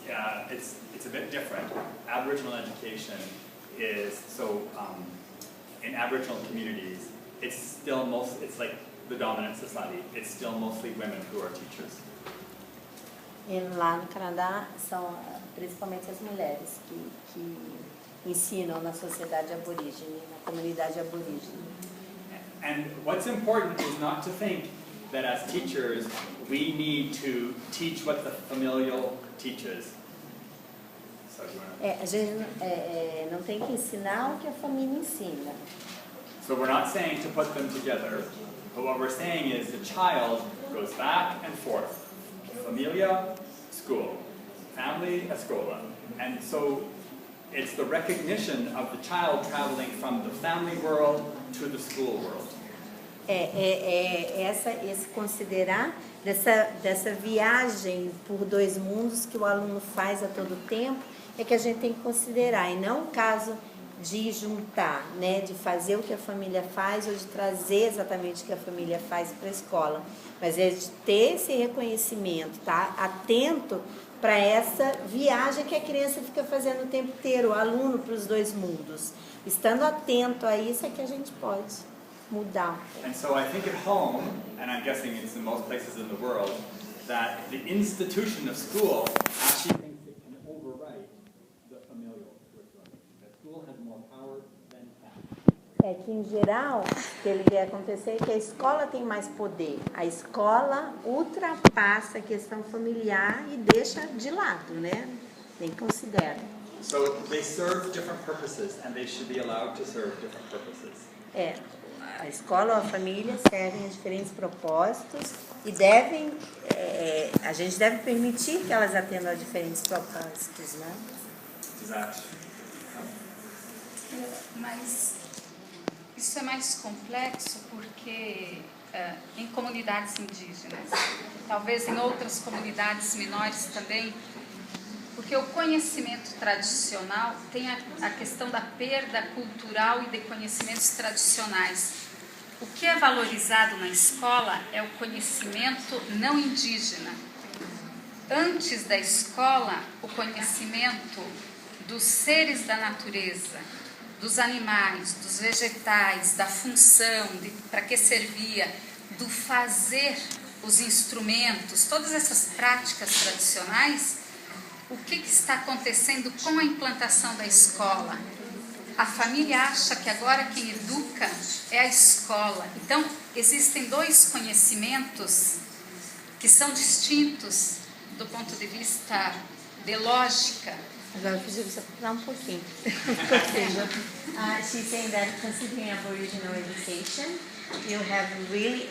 It's a bit different. Aboriginal education is so in Aboriginal communities, it's like the dominant society. It's still mostly women who are teachers. E lá no Canadá são principalmente as mulheres que ensinam na sociedade aborígene, na comunidade aborígene. And what's important is not to think that as teachers we need to teach what the familial teaches. So do you wanna... A gente não tem que ensinar o que a família ensina. So we're not saying to put them together, but what we're saying is the child goes back and forth. Familia, school. Family, escola. And so it's the recognition of the child traveling from the family world to the school world. Esse considerar dessa viagem por dois mundos que o aluno faz a todo tempo é que a gente tem que considerar, e não o caso de juntar, né, de fazer o que a família faz ou de trazer exatamente o que a família faz para a escola, mas é de ter esse reconhecimento, tá? Atento para essa viagem que a criança fica fazendo o tempo inteiro, o aluno para os dois mundos. Estando atento a isso é que a gente pode mudar. And so I think at home, and I'm guessing it's in most places in the world, that the institution of school actually thinks it can overwrite the familial curriculum. That school has more power than family. É que, em geral, o que ele vê acontecer é que a escola tem mais poder. A escola ultrapassa a questão familiar e deixa de lado, né? Nem considera. So they serve different purposes, and they should be allowed to serve different purposes. A escola ou a família servem a diferentes propósitos e a gente deve permitir que elas atendam a diferentes propósitos, né? Exato. Mas isso é mais complexo porque em comunidades indígenas, talvez em outras comunidades menores também, porque o conhecimento tradicional tem a questão da perda cultural e de conhecimentos tradicionais. O que é valorizado na escola é o conhecimento não indígena. Antes da escola, o conhecimento dos seres da natureza, dos animais, dos vegetais, da função, para que servia, do fazer os instrumentos, todas essas práticas tradicionais. O que está acontecendo com a implantação da escola? A família acha que agora quem educa é a escola. Então, existem dois conhecimentos que são distintos do ponto de vista de lógica. Agora eu pedi você falar um pouquinho. She's saying that considering Aboriginal education,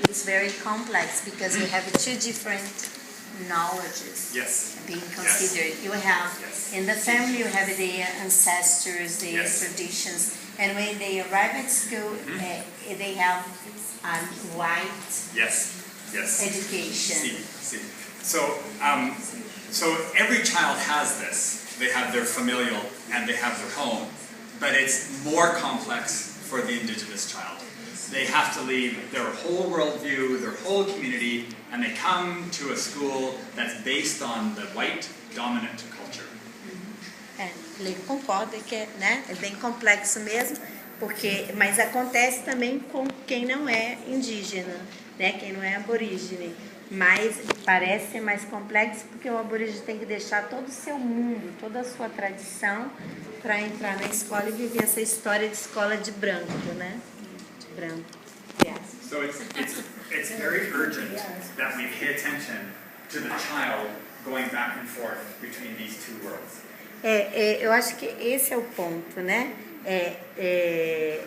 it's very complex because you have two different knowledges being considered. You have in the family, you have their ancestors, their traditions, and when they arrive at school, they have a white education. So every child has this. They have their familial and they have their home, but it's more complex for the Indigenous child. They have to leave their whole worldview, their whole community, and they come to a school that's based on the white dominant culture. Ele concorda que é bem complexo mesmo, mas acontece também com quem não é indígena, né, quem não é aborígene. Mas parece ser mais complexo porque o aborígene tem que deixar todo o seu mundo, toda a sua tradição para entrar na escola e viver essa história de escola de branco, né? De branco. So it's very urgent that we pay attention to the child going back and forth between these two worlds. Eu acho que esse é o ponto, né?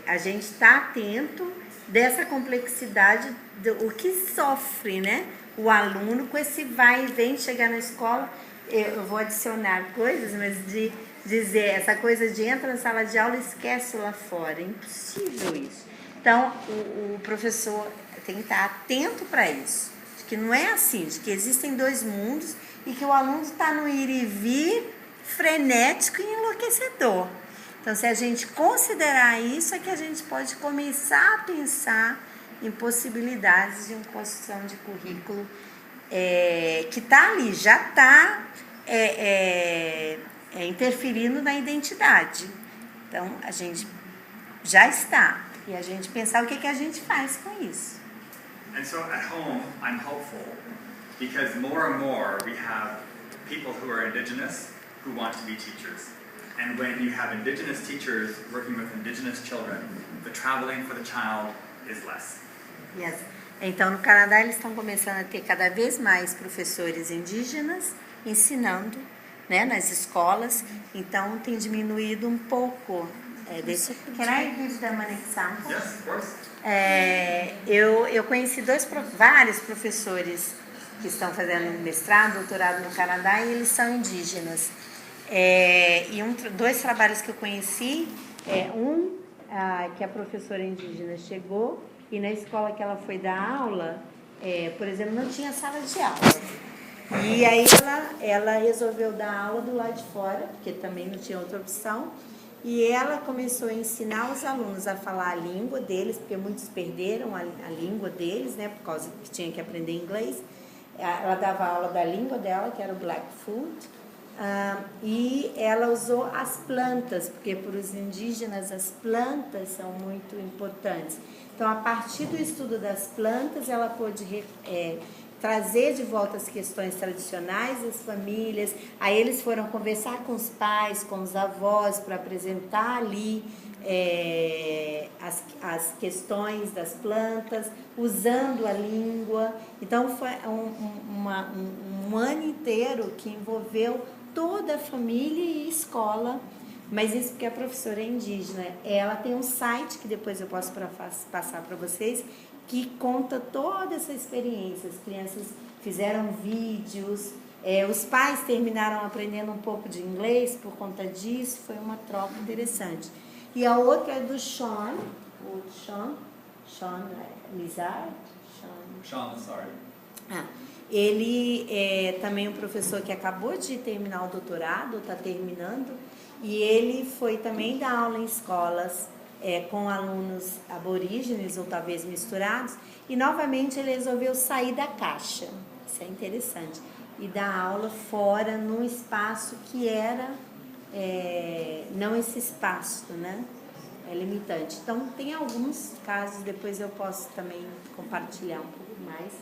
A gente está atento dessa complexidade do que sofre, né? O aluno com esse vai e vem chegar na escola. Eu vou adicionar coisas, mas de dizer essa coisa de entra na sala de aula e esquece lá fora. É impossível isso. Então, o professor tem que estar atento para isso. De que não é assim, de que existem dois mundos e que o aluno está no ir e vir frenético e enlouquecedor. Então, se a gente considerar isso, é que a gente pode começar a pensar em possibilidades de uma construção de currículo que está ali, já está interferindo na identidade. Então, a gente já está. E a gente pensar o que a gente faz com isso. And so at home, I'm hopeful because more and more we have people who are indigenous who want to be teachers. And when you have indigenous teachers working with indigenous children, the traveling for the child is less. Yes. Então, no Canadá, eles estão começando a ter cada vez mais professores indígenas ensinando, né, nas escolas. Então, tem diminuído um pouco desse... Can I give them an example? Yes, of course. Eu conheci vários professores que estão fazendo mestrado, doutorado no Canadá, e eles são indígenas. Dois trabalhos que eu conheci, que a professora indígena chegou e na escola que ela foi dar aula, por exemplo, não tinha sala de aula. E aí ela resolveu dar aula do lado de fora, porque também não tinha outra opção. E ela começou a ensinar os alunos a falar a língua deles, porque muitos perderam a língua deles, né, por causa que tinha que aprender inglês. Ela dava aula da língua dela, que era o Blackfoot. E ela usou as plantas, porque para os indígenas as plantas são muito importantes. Então, a partir do estudo das plantas, ela pôde trazer de volta as questões tradicionais das famílias. Aí eles foram conversar com os pais, com os avós, para apresentar ali as questões das plantas, usando a língua. Então, foi um ano inteiro que envolveu toda a família e escola. Mas isso porque a professora é indígena. Ela tem um site, que depois eu posso passar para vocês, que conta toda essa experiência. As crianças fizeram vídeos, os pais terminaram aprendendo um pouco de inglês por conta disso. Foi uma troca interessante. E a outra é do Sean Lizard. Sean, sorry. Ele é também um professor que acabou de terminar o doutorado, está terminando, e ele foi também dar aula em escolas com alunos aborígenes ou talvez misturados, e novamente ele resolveu sair da caixa, isso é interessante, e dar aula fora num espaço que era não esse espaço, né? É limitante. Então tem alguns casos, depois eu posso também compartilhar um pouco mais,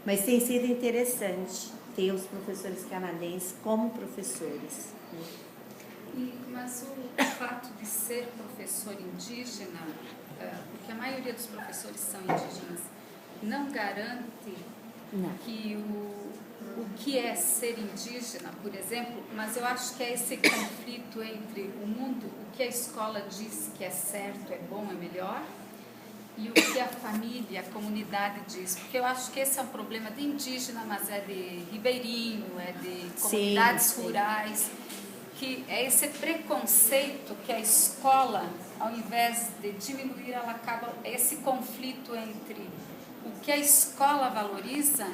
mas tem sido interessante ter os professores canadenses como professores, né? Mas o fato de ser professor indígena, porque a maioria dos professores são indígenas, não garante que o que é ser indígena, por exemplo, mas eu acho que é esse conflito entre o mundo, o que a escola diz que é certo, é bom, é melhor, e o que a família, a comunidade diz. Porque eu acho que esse é um problema de indígena, mas é de ribeirinho, é de comunidades rurais, que é esse preconceito que a escola, ao invés de diminuir, ela acaba, esse conflito entre o que a escola valoriza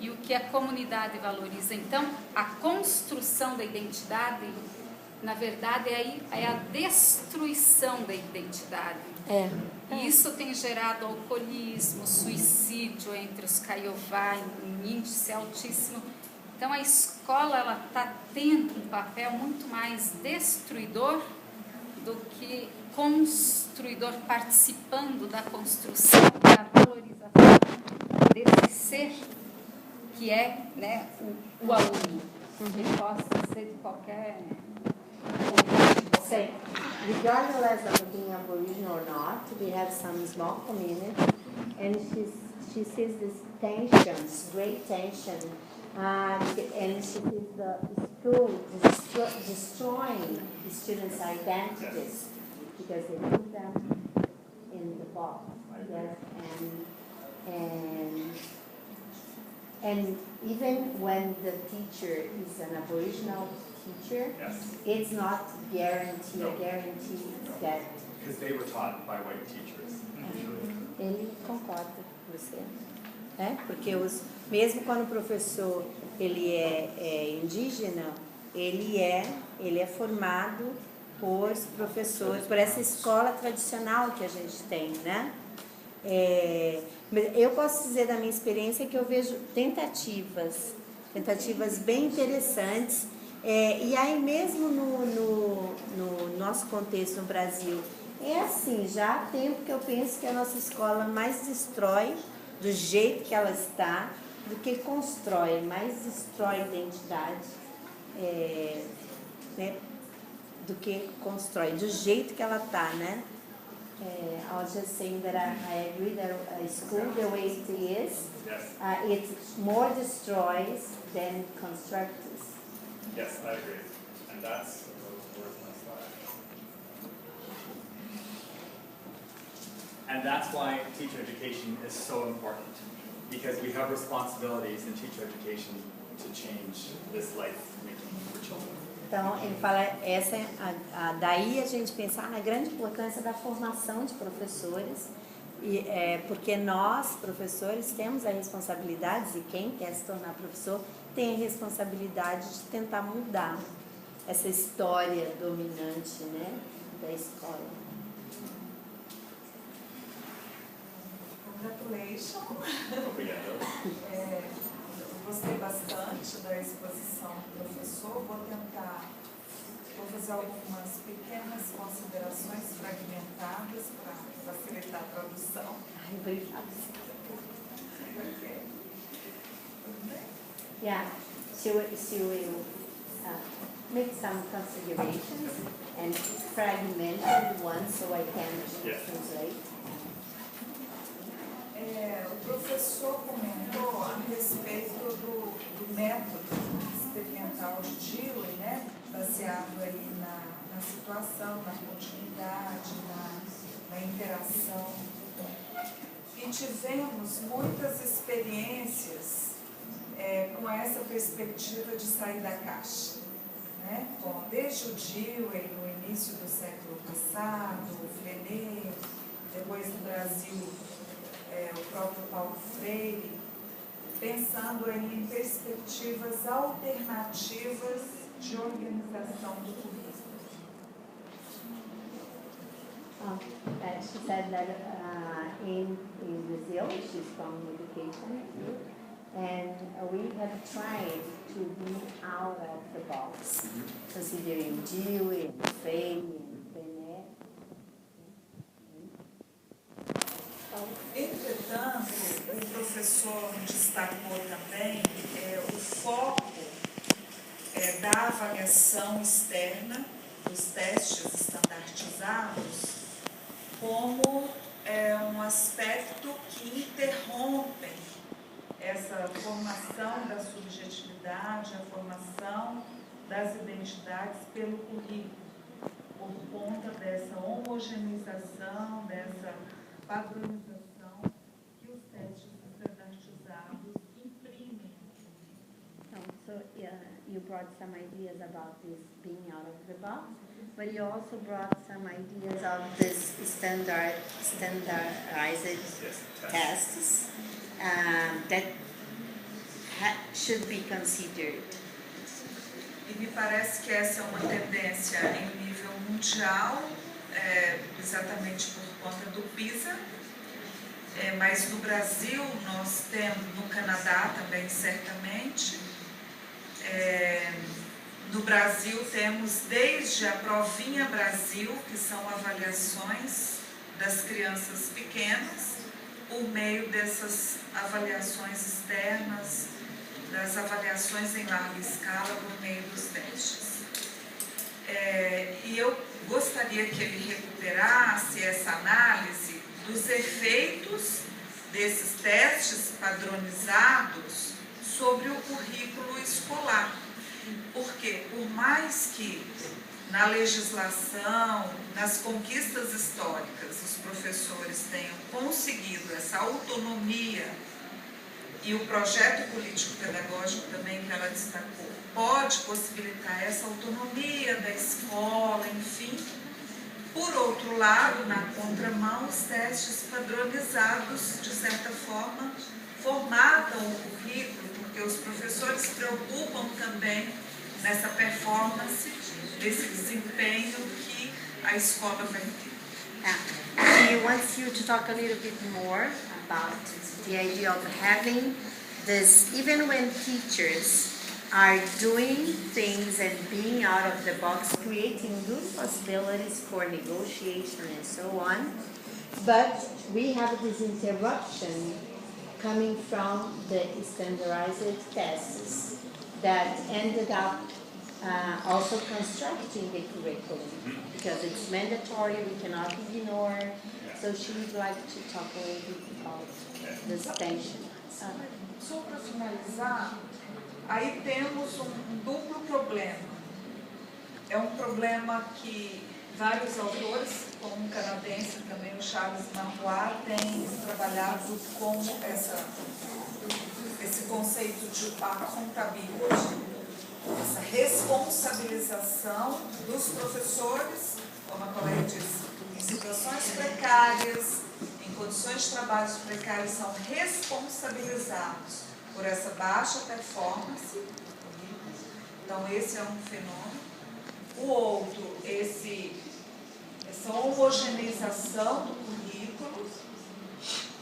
e o que a comunidade valoriza. Então, a construção da identidade, na verdade, é a destruição da identidade. E isso tem gerado alcoolismo, suicídio entre os Caiová, um índice altíssimo. Então, a escola ela está tendo um papel muito mais destruidor do que construidor, participando da construção, da valorização desse ser que é, né, o aluno, que possa ser de qualquer... Okay. Regardless of being Aboriginal or not, we have some small community, and she sees this tensions, great tension, and she sees the school destroying the students' identities because they put them in the box. Yes, and even when the teacher is an Aboriginal teacher, it's not guaranteed that... Because they were taught by white teachers. Ele concorda com você. Porque mesmo quando o professor ele é indígena, ele é formado por professores, por essa escola tradicional que a gente tem, né? Eu posso dizer da minha experiência que eu vejo tentativas tentativas bem interessantes. E aí mesmo no nosso contexto no Brasil, é assim, já há tempo que eu penso que a nossa escola mais destrói do jeito que ela está, do que constrói, mais destrói identidade, né, do que constrói, do jeito que ela está, né? I was just saying that I agree that a school, the way it is, it more destroys than constructs. Yes, I agree. And that's where's my slide? And that's why teacher education is so important, because we have responsibilities in teacher education to change this life making for children. Então, ele fala, daí a gente pensar na grande importância da formação de professores, porque nós, professores, temos a responsabilidade, e quem quer se tornar professor tem a responsabilidade de tentar mudar essa história dominante, né, da escola. Congratulations! Obrigado. Eu gostei bastante da exposição do professor. Vou fazer algumas pequenas considerações fragmentadas para facilitar a tradução. Ai, obrigada. Yeah, she will make some considerations and fragmented ones so I can translate. O professor comentou a respeito do método experimental de Dewey, né, baseado aí na situação, na continuidade, na interação. E tivemos muitas experiências com essa perspectiva de sair da caixa. Né? Bom, desde o Dewey, no início do século passado, o Frenet, depois no Brasil, o próprio Paulo Freire, pensando aí em perspectivas alternativas de organização do currículo. She said that in Brazil, she's from education, and we have tried to be out of the box, considering Dewey and Freire and Frenet. Entretanto, o professor destacou também o foco da avaliação externa, dos testes estandartizados, como um aspecto que interrompem essa formação da subjetividade, a formação das identidades pelo currículo, por conta dessa homogeneização, dessa padronização que os testes estandartizados imprimem. So you brought some ideas about this being out of the box, but you also brought some ideas of this standardized tests that should be considered. E me parece que essa é uma tendência em nível mundial, exatamente por conta do PISA, mas no Brasil nós temos, no Canadá também certamente, no Brasil temos desde a Provinha Brasil, que são avaliações das crianças pequenas, por meio dessas avaliações externas, das avaliações em larga escala por meio dos testes. E eu gostaria que ele recuperasse essa análise dos efeitos desses testes padronizados sobre o currículo escolar. Porque, por mais que na legislação, nas conquistas históricas, os professores tenham conseguido essa autonomia, e o projeto político-pedagógico também que ela destacou, pode possibilitar essa autonomia da escola, enfim. Por outro lado, na contramão, os testes padronizados, de certa forma, formatam o currículo, porque os professores se preocupam também nessa performance, desse desempenho que a escola vai ter. He wants you to talk a little bit more about the idea of having this, even when teachers are doing things and being out of the box, creating good possibilities for negotiation and so on. But we have this interruption coming from the standardized tests that ended up also constructing the curriculum because it's mandatory, we cannot ignore. So she would like to talk a little bit about this tension. Só para finalizar, aí temos um duplo problema. É um problema que vários autores, como um canadense também, o Charles Marois, têm trabalhado com esse conceito de accountability, essa responsabilização dos professores, como a colega disse, em situações precárias, em condições de trabalho precárias, são responsabilizados por essa baixa performance. Então, esse é um fenômeno. O outro, essa homogeneização do currículo.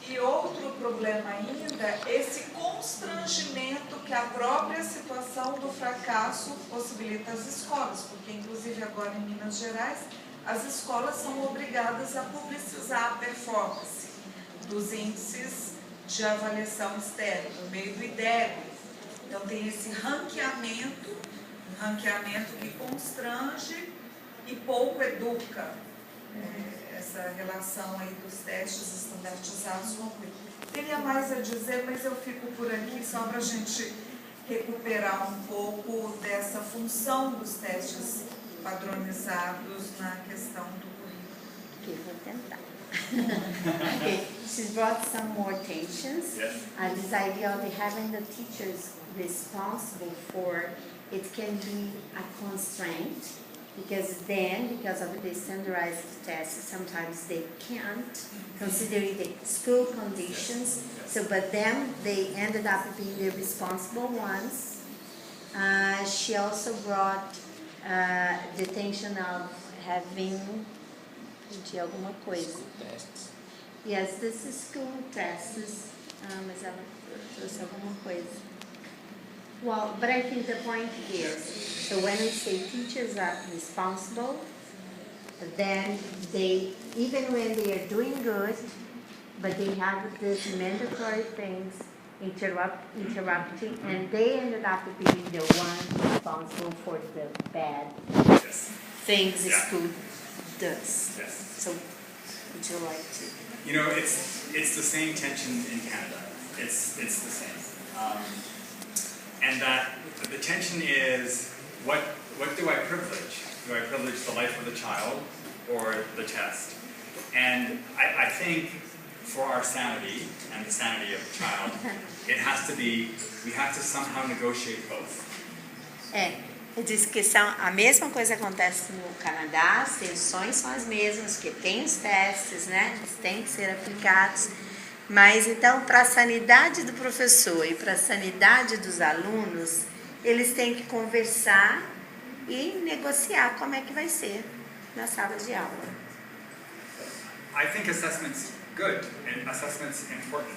E outro problema ainda, esse constrangimento que a própria situação do fracasso possibilita às escolas, porque inclusive agora em Minas Gerais, as escolas são obrigadas a publicizar a performance dos índices de avaliação externa, no meio do IDEB. Então tem esse ranqueamento, um ranqueamento que constrange e pouco educa. Essa relação aí dos testes estandartizados com o currículo. Teria mais a dizer, mas eu fico por aqui só para a gente recuperar um pouco dessa função dos testes padronizados na questão do currículo. Okay, vou tentar. Okay, she's brought some more tensions. Yes. This idea of having the teachers responsible for it can be a constraint. Because of the standardized tests, sometimes they can't, considering the school conditions. So, but then they ended up being the responsible ones. She also brought the tension of having alguma coisa. Yes, this is school tests, mas ela trouxe alguma coisa. Well, but I think the point is, so when we say teachers are responsible, then they, even when they are doing good, but they have these mandatory things interrupting, and they ended up being the one responsible for the bad things the school does. Yes. So, would you like to? You know, it's the same tension in Canada. It's the same. And that the tension is, what do I privilege? Do I privilege the life of the child or the test? And I think for our sanity and the sanity of the child, it has to be, we have to somehow negotiate both. Eu disse que a mesma coisa acontece no Canadá, as tensões são as mesmas, que tem os testes, né? Eles têm que ser aplicados. Mas, então, para a sanidade do professor e para a sanidade dos alunos, eles têm que conversar e negociar como é que vai ser na sala de aula. I think assessment's good, and assessment's important,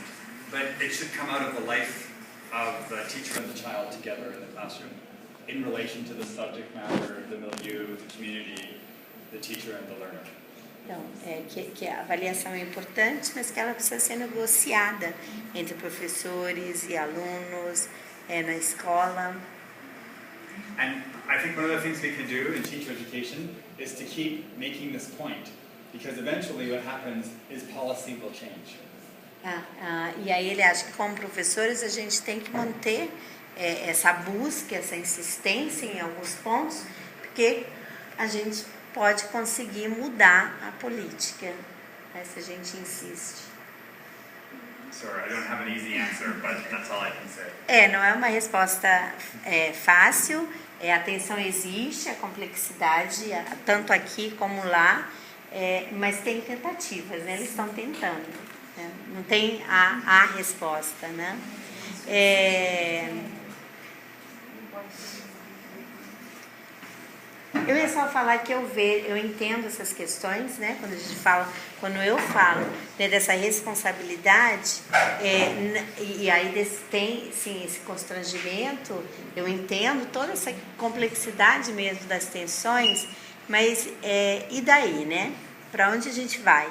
but it should come out of the life of the teacher and the child together in the classroom, in relation to the subject matter, the milieu, the community, the teacher and the learner. Então, que a avaliação é importante, mas que ela precisa ser negociada entre professores e alunos, na escola. And I think one of the things we can do in teacher education is to keep making this point, because eventually what happens is policy will change. E aí ele acha que como professores a gente tem que manter essa busca, essa insistência em alguns pontos, porque a gente pode conseguir mudar a política, né, se a gente insiste. Sorry, I don't have an easy answer, but that's all I can say. Não é uma resposta fácil, a tensão existe, a complexidade, tanto aqui como lá, mas tem tentativas, né, eles estão tentando, né, não tem a resposta, né. Eu ia só falar que eu entendo essas questões, né? Quando eu falo, né, dessa responsabilidade, e aí tem sim esse constrangimento, eu entendo toda essa complexidade mesmo das tensões, mas e daí, né? Para onde a gente vai?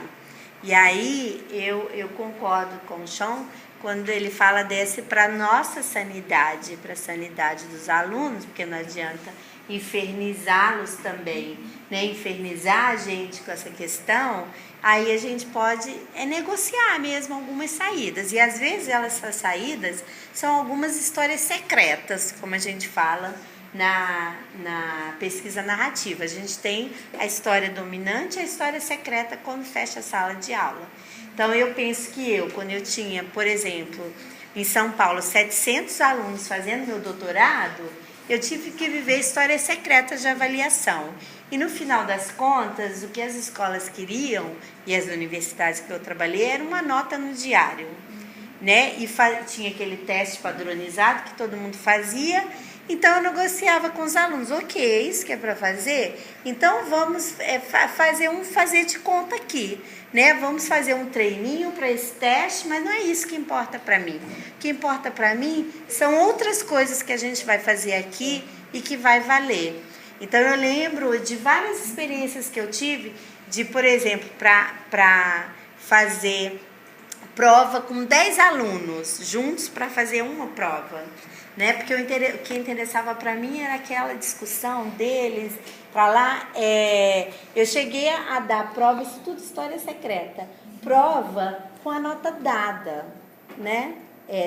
E aí eu concordo com o Sean quando ele fala desse para nossa sanidade, para a sanidade dos alunos, porque não adianta infernizá-los também, né? Infernizar a gente com essa questão, aí a gente pode negociar mesmo algumas saídas. E às vezes essas saídas são algumas histórias secretas, como a gente fala na pesquisa narrativa. A gente tem a história dominante e a história secreta quando fecha a sala de aula. Então eu penso que quando eu tinha, por exemplo, em São Paulo, 700 alunos fazendo meu doutorado, eu tive que viver histórias secretas de avaliação. E no final das contas, o que as escolas queriam, e as universidades que eu trabalhei, era uma nota no diário, né? E tinha aquele teste padronizado que todo mundo fazia. Então eu negociava com os alunos, ok, isso que é para fazer? Então vamos fazer de conta aqui, né? Vamos fazer um treininho para esse teste, mas não é isso que importa para mim. O que importa para mim são outras coisas que a gente vai fazer aqui e que vai valer. Então eu lembro de várias experiências que eu tive, de, por exemplo, para fazer prova com 10 alunos juntos para fazer uma prova. Né? Porque o que interessava para mim era aquela discussão deles para lá. Eu cheguei a dar prova, isso tudo história secreta, prova com a nota dada, né?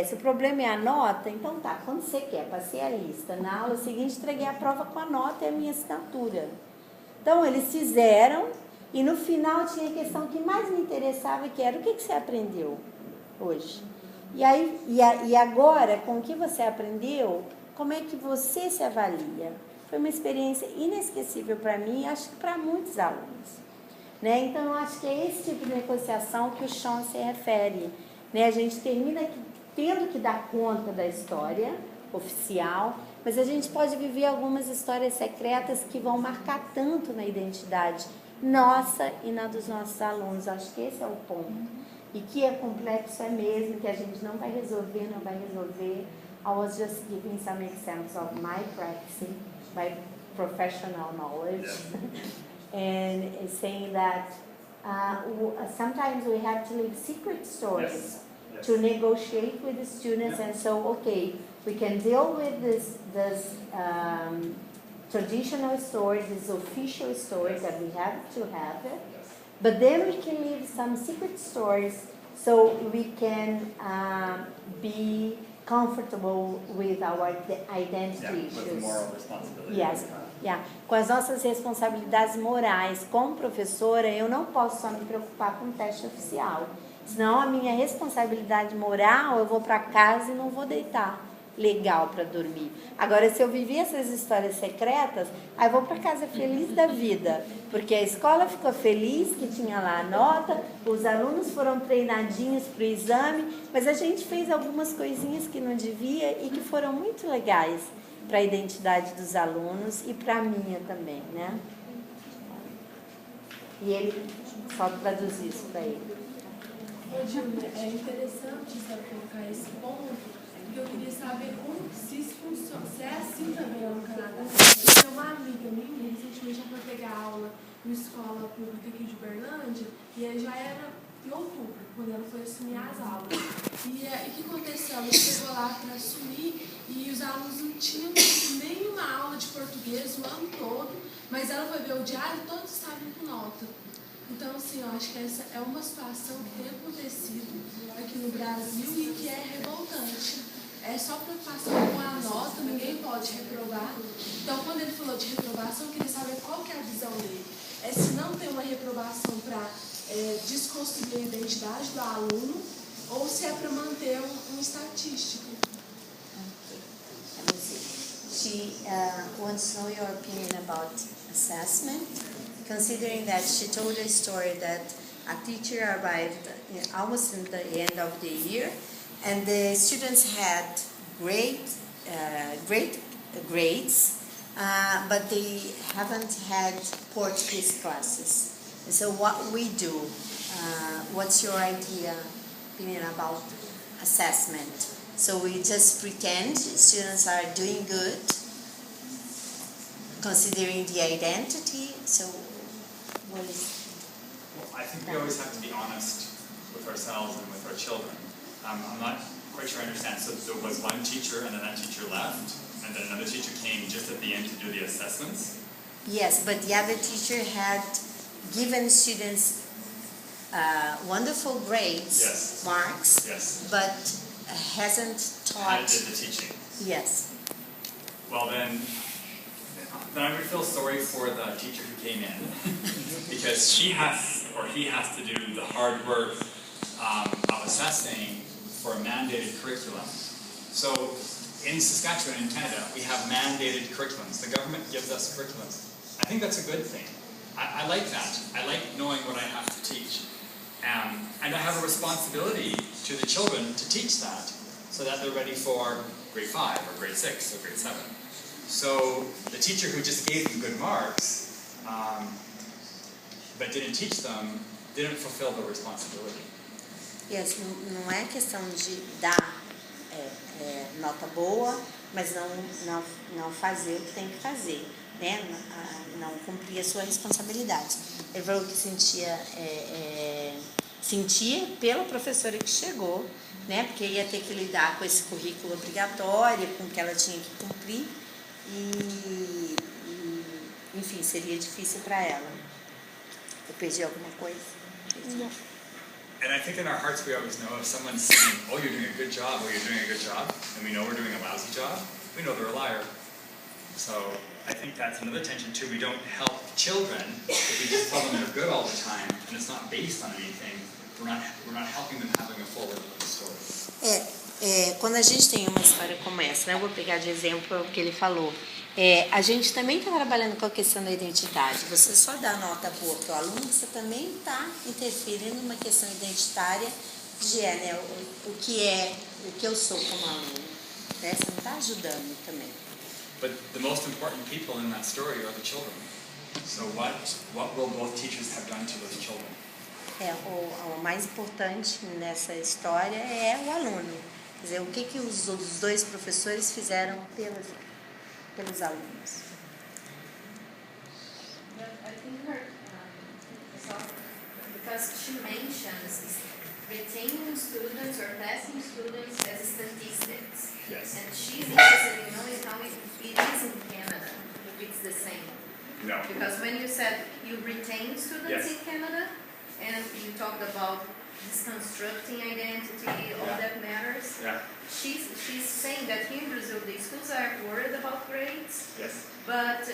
Se o problema é a nota, então tá, quando você quer, passei a lista, na aula seguinte entreguei a prova com a nota e a minha assinatura. Então eles fizeram e no final tinha a questão que mais me interessava, que era o que você aprendeu hoje? E agora, com o que você aprendeu, como é que você se avalia? Foi uma experiência inesquecível para mim e acho que para muitos alunos. Né? Então, eu acho que é esse tipo de negociação que o Sean se refere. Né? A gente termina tendo que dar conta da história oficial, mas a gente pode viver algumas histórias secretas que vão marcar tanto na identidade nossa e na dos nossos alunos. Acho que esse é o ponto. E que é complexo mesmo, que a gente não vai resolver. I was just giving some examples of my practice, my professional knowledge, and saying that sometimes we have to leave secret stories to negotiate with the students, and so, okay, we can deal with this traditional stories, this official stories that we have to have it. But then we can leave some secret stories so we can be comfortable with our identity issues. With moral responsibility. Yes. Yeah. Com as nossas responsabilidades morais. Como professora, eu não posso só me preocupar com o teste oficial. Senão a minha responsabilidade moral, eu vou para casa e não vou deitar legal para dormir. Agora, se eu vivi essas histórias secretas, aí eu vou para casa feliz da vida, porque a escola ficou feliz que tinha lá a nota, os alunos foram treinadinhos para o exame, mas a gente fez algumas coisinhas que não devia e que foram muito legais para a identidade dos alunos e para a minha também, né? E ele só traduz isso para ele. Júlia, é interessante você colocar esse ponto. Eu queria saber se isso funciona, se é assim também lá no Canadá. Eu tenho uma amiga minha, recentemente ela foi pegar aula em escola pública aqui de Uberlândia, e aí já era em outubro, quando ela foi assumir as aulas. E o que aconteceu? Ela chegou lá para assumir e os alunos não tinham nenhuma aula de português o ano todo, mas ela foi ver o diário e todos estavam com nota. Então, assim, eu acho que essa é uma situação que tem acontecido aqui no Brasil e que é revoltante. É só preocupação com a nota, ninguém pode reprovar. Então, quando ele falou de reprovação, eu queria saber qual que é a visão dele. Se não tem uma reprovação para desconstruir a identidade do aluno, ou se é para manter um estatístico. She wants to know your opinion about assessment, considering that she told a story that a teacher arrived almost in the end of the year, and the students had great grades, but they haven't had Portuguese classes. And so what we do, what's your opinion about assessment? So we just pretend students are doing good, considering the identity. So what is? Well, I think we always have to be honest with ourselves and with our children. I'm not quite sure I understand. So there was one teacher, and then that teacher left, and then another teacher came just at the end to do the assessments? Yes, but the other teacher had given students wonderful grades, Yes. marks, Yes. but hasn't taught. And did the teaching. Yes. Well then I would feel sorry for the teacher who came in because she has, or he has to do the hard work of assessing for a mandated curriculum. So in Saskatchewan, in Canada, we have mandated curriculums. The government gives us curriculums. I think that's a good thing. I like that. I like knowing what I have to teach. And I have a responsibility to the children to teach that so that they're ready for grade 5 or grade 6 or grade 7. So the teacher who just gave them good marks but didn't teach them didn't fulfill the responsibility. Yes, não é questão de dar nota boa, mas não fazer o que tem que fazer, né? Não cumprir a sua responsabilidade. Ele falou que sentia pela professora que chegou, né? Porque ia ter que lidar com esse currículo obrigatório, com o que ela tinha que cumprir e enfim, seria difícil para ela. Eu perdi alguma coisa? Não. And I think in our hearts we always know if someone's saying, oh, you're doing a good job, or you're doing a good job, and we know we're doing a lousy job, we know they're a liar. So I think that's another tension too. We don't help children if we just tell them they're good all the time, and it's not based on anything. We're not helping them having a forward-looking story. Quando a gente tem uma história como essa, né? Eu vou pegar de exemplo o que ele falou. A gente também está trabalhando com a questão da identidade. Você só dá nota boa para o aluno, você também está interferindo numa questão identitária de né? o que eu sou como aluno. Né? Você não está ajudando também. But the most important people in that story are the children. So what will both teachers have done to those children? O mais importante nessa história é o aluno. Quer dizer, o que os dois professores fizeram pelos alunos. I think because she mentions retaining students or passing students as statistics. Yes. And she's interested in knowing how it is in Canada, if it's the same. No. Because when you said you retain students Yes. in Canada, and you talked about deconstructing identity, all Yeah. that matters. Yeah. She's saying that here in Brazil the schools are worried about grades, Yes. but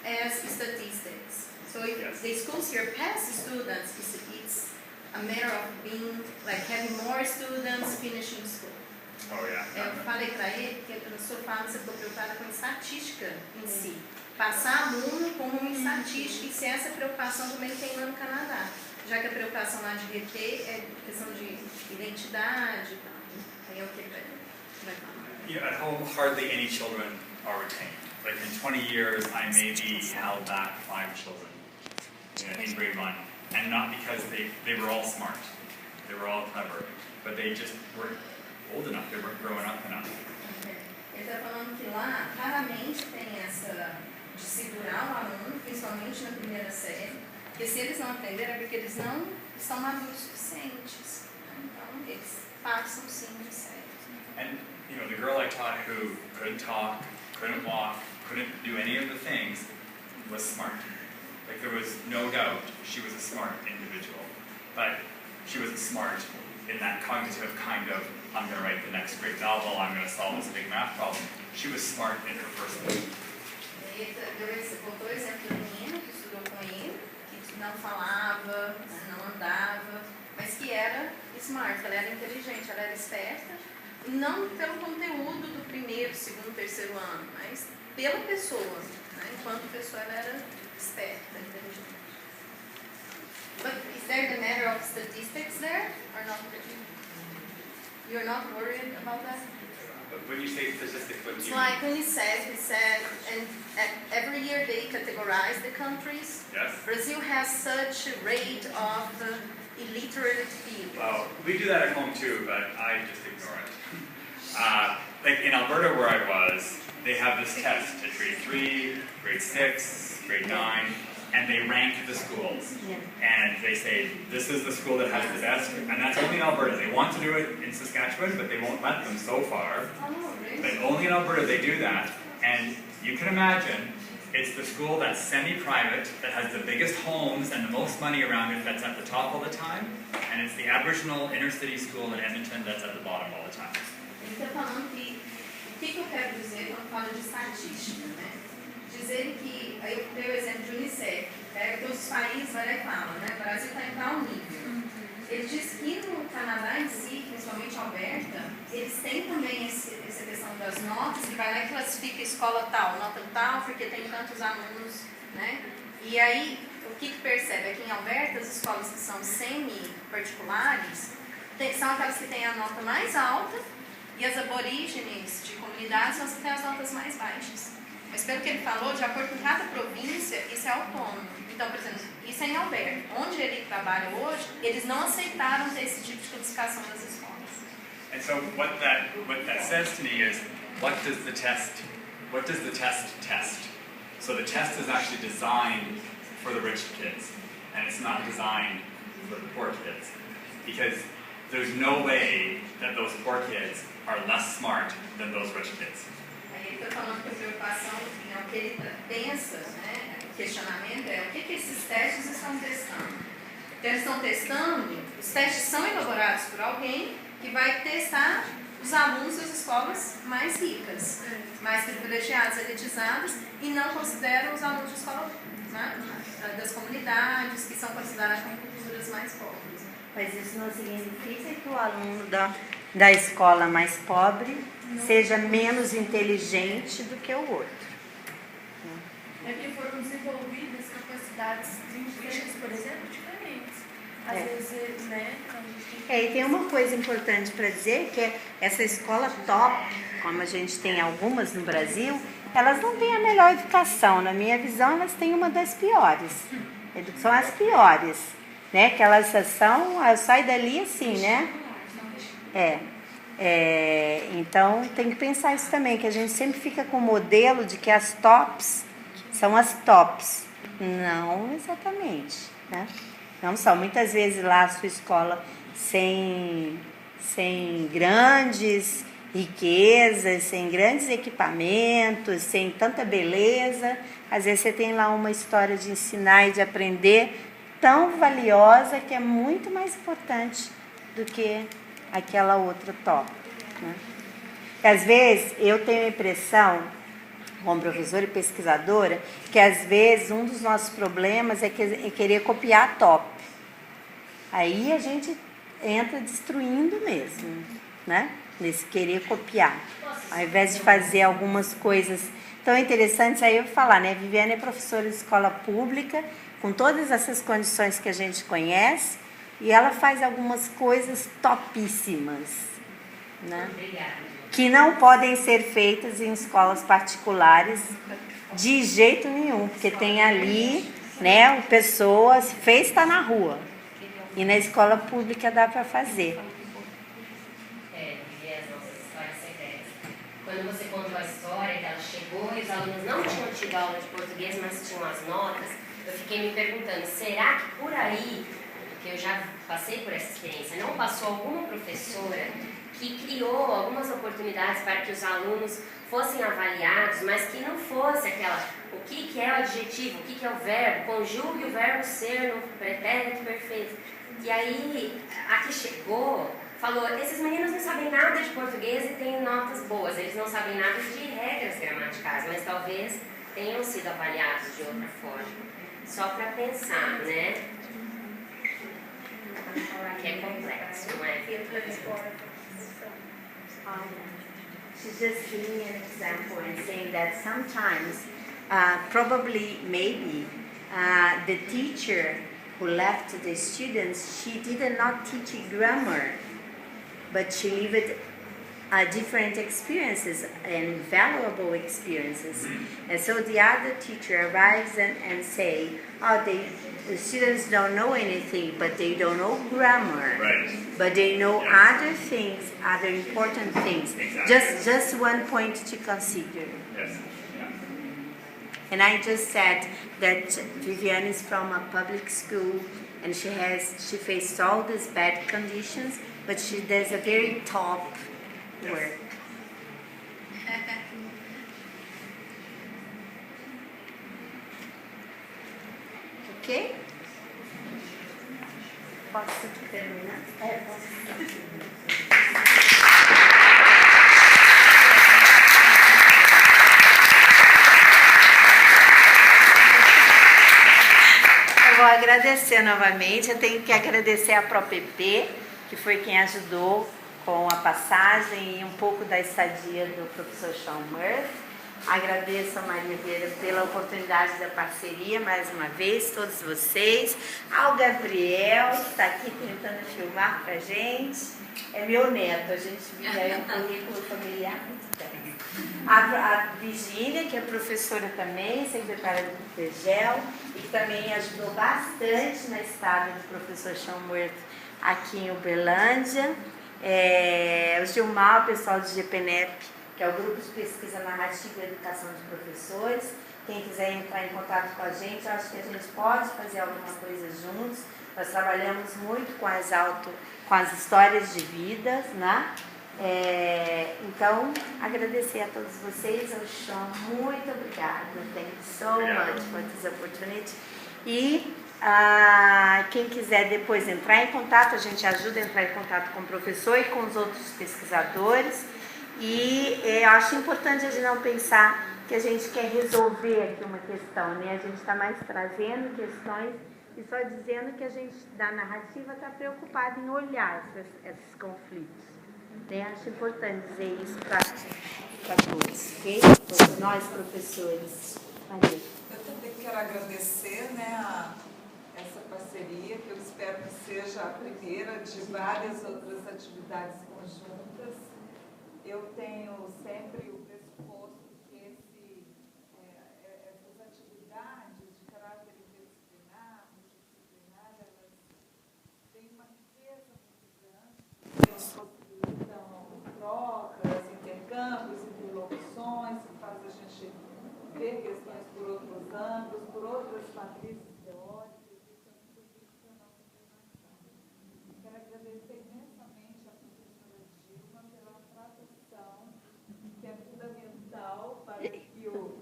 as statistics. So if Yes. the schools here pass students, it's a matter of being like having more students finishing school. Oh yeah. Eu falei para ele que a professora fala que você ficou preocupada com estatística em si. Passar aluno como uma estatística, e se essa preocupação também tem lá no Canadá. Já que a preocupação lá de reter é questão de identidade e tal. Aí é o que vai falar. At home, hardly any children are retained. Like in 20 years, I maybe held back 5 children in grade 1. And not because they were all smart. They were all clever. But they just weren't old enough. They weren't growing up enough. Ele está falando que lá raramente tem essa de segurar o aluno, principalmente na primeira série, porque se eles não aprenderam é porque eles não estão maduros suficientes. Então eles passam sim de série. And the girl I taught who couldn't talk, couldn't walk, couldn't do any of the things was smart. Like there was no doubt she was a smart individual. But she wasn't smart in that cognitive kind of, I'm going to write the next great novel, I'm going to solve this big math problem. She was smart in her personal. Botou o exemplo do menino que estudou com ele, que não falava, não andava, mas que era smart, ela era inteligente, ela era esperta, não pelo conteúdo do primeiro, segundo, terceiro ano, mas pela pessoa, né? Enquanto pessoa ela era esperta, inteligente. But is there the matter of statistics there or not? You're not worried about that? But when you say statistics, what do It's you like when he said, and at categorize the countries. Yes. Brazil has such a rate of illiterate people. Well, we do that at home too, but I just ignore it. Like in Alberta where I was, they have this test at grade 3, grade 6, grade 9, and they rank the schools. Yeah. And they say, this is the school that has the best, and that's only in Alberta. They want to do it in Saskatchewan, but they won't let them so far. Oh, really? But only in Alberta they do that. And you can imagine, it's the school that's semi-private, that has the biggest homes and the most money around it, that's at the top all the time. And it's the Aboriginal inner-city school in Edmonton that's at the bottom all the time. Ele está falando que o que eu quero dizer quando falo de estatística, né? Dizer que, aí eu dei o exemplo de Unicef, pega todos os países, vai lá e fala, né? O Brasil está em tal nível. Ele diz que no Canadá em si, principalmente Alberta, eles têm também essa questão das notas, que vai lá e classifica a escola tal, nota tal, porque tem tantos alunos, né? E aí, o que percebe é que em Alberta, as escolas que são semi-particulares, são aquelas que têm a nota mais alta, e as aborígenes de comunidades são as que têm as notas mais baixas. Mas pelo que ele falou, de acordo com cada província, isso é autônomo. Então, por exemplo, isso é em Alberta. Onde ele trabalha hoje, eles não aceitaram ter esse tipo de codificação das escolas. And so what that says to me is, what does the test test? So the test is actually designed for the rich kids, and it's not designed for the poor kids. Because there's no way that those poor kids are less smart than those rich kids. Aí ele está falando que a preocupação, o que ele pensa, né, o questionamento é o que esses testes estão testando. Então, eles estão testando, os testes são elaborados por alguém que vai testar os alunos das escolas mais ricas, mais privilegiados, elitizados, e não consideram os alunos de escola, né, das comunidades, que são considerados como culturas mais pobres. Mas isso não significa que o aluno da escola mais pobre seja menos inteligente do que o outro. É que foram desenvolvidas capacidades linguísticas, por exemplo, diferentes. Às vezes, né? E tem uma coisa importante para dizer, que é essa escola top, como a gente tem algumas no Brasil, elas não têm a melhor educação. Na minha visão, elas têm uma das piores. São as piores. Né? Que elas são, sai dali assim, né? Então tem que pensar isso também, que a gente sempre fica com o modelo de que as tops são as tops. Não exatamente, né? Não são. Muitas vezes lá a sua escola sem grandes riquezas, sem grandes equipamentos, sem tanta beleza, às vezes você tem lá uma história de ensinar e de aprender tão valiosa, que é muito mais importante do que aquela outra top, né? E às vezes eu tenho a impressão, como professora e pesquisadora, que às vezes um dos nossos problemas é querer copiar a top. Aí a gente entra destruindo mesmo, né? Nesse querer copiar, ao invés de fazer algumas coisas tão interessantes. Aí eu vou falar, né? Viviane é professora de escola pública, com todas essas condições que a gente conhece, e ela faz algumas coisas topíssimas, né? Que não podem ser feitas em escolas particulares de jeito nenhum, porque tem ali, né, o pessoa, se fez, está na rua, e na escola pública dá para fazer. Viver as nossas histórias secretas. Quando você contou a história que ela chegou e os alunos não tinham tido aula de português, mas tinham as notas, eu fiquei me perguntando, será que por aí, porque eu já passei por essa experiência, não passou alguma professora que criou algumas oportunidades para que os alunos fossem avaliados, mas que não fosse aquela, o que é o adjetivo, o que é o verbo, conjugue o verbo ser no pretérito perfeito. E aí, a que chegou, falou, esses meninos não sabem nada de português e têm notas boas, eles não sabem nada de regras gramaticais, mas talvez tenham sido avaliados de outra forma. Só para pensar, né? Que é complexo, não é? She's just giving me an example and saying that sometimes, probably, maybe, the teacher who left the students, she did not teach grammar, but she lived different experiences and valuable experiences. And so the other teacher arrives and say, oh, the students don't know anything, but they don't know grammar. Right. But they know other things, other important things. Exactly. Just one point to consider. Yes. Yeah. And I just said that Viviane is from a public school and she faced all these bad conditions, but she does a very top work. Ok? Posso terminar? Posso. Eu vou agradecer novamente. Eu tenho que agradecer a ProPP, que foi quem ajudou com a passagem e um pouco da estadia do professor Sean Murphy. Agradeço a Maria Vieira pela oportunidade da parceria, mais uma vez, todos vocês. Ao Gabriel, que está aqui tentando filmar para a gente. É meu neto, a gente vive aí um currículo familiar muito bem. A Virgínia, que é professora também, secretária do PEGEL, e que também ajudou bastante na estada do professor Sean Murphy aqui em Uberlândia. O Gilmar, o pessoal do GPNEP, que é o Grupo de Pesquisa Narrativa e Educação de Professores. Quem quiser entrar em contato com a gente, eu acho que a gente pode fazer alguma coisa juntos. Nós trabalhamos muito com as histórias de vidas, né? Então, agradecer a todos vocês, ao Sean, muito obrigada. Thank you so much for this opportunity. E quem quiser depois entrar em contato, a gente ajuda a entrar em contato com o professor e com os outros pesquisadores. E eu acho importante a gente não pensar que a gente quer resolver aqui uma questão, né? A gente está mais trazendo questões e só dizendo que a gente, da narrativa, está preocupado em olhar esses conflitos. Né? Acho importante dizer isso para todos, ok? Todos nós, professores. Maria. Eu também quero agradecer, né, essa parceria, que eu espero que seja a primeira de várias outras atividades conjuntas. Eu tenho sempre o pressuposto que essas atividades de caráter interdisciplinar, multidisciplinar, elas têm uma riqueza muito grande, elas possibilitam trocas, intercâmbios, interlocuções, que faz a gente ver questões por outros ângulos, por outras matrizes teóricas. Isso é muito rico para a nossa formação. Quero agradecer imensamente a professora Dilma pela tradução, que é fundamental para que o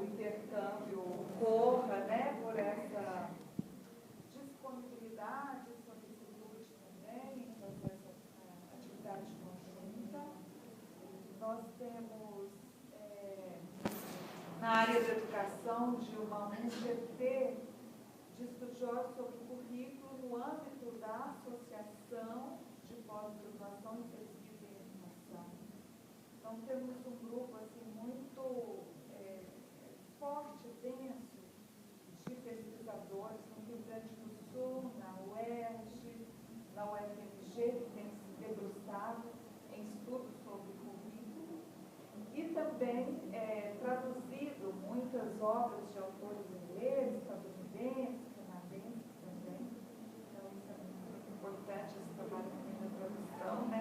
intercâmbio ocorra, né, por essa disponibilidade, solicitude também, em fazer essa atividade conjunta. Nós temos, na área da educação, Dilma, um GT de estudiosos sobre currículo no âmbito da Associação de Pós-Graduação em Pesquisa e Educação. Então, temos um grupo assim, muito forte, denso, de pesquisadores no Rio Grande do Sul, na UERJ, na UFMG, que tem se debruçado em estudos sobre currículo, e também traduzido muitas obras de autores ingleses, estadunidenses, canadenses também. Então, isso é muito importante, esse trabalho também da tradução, né?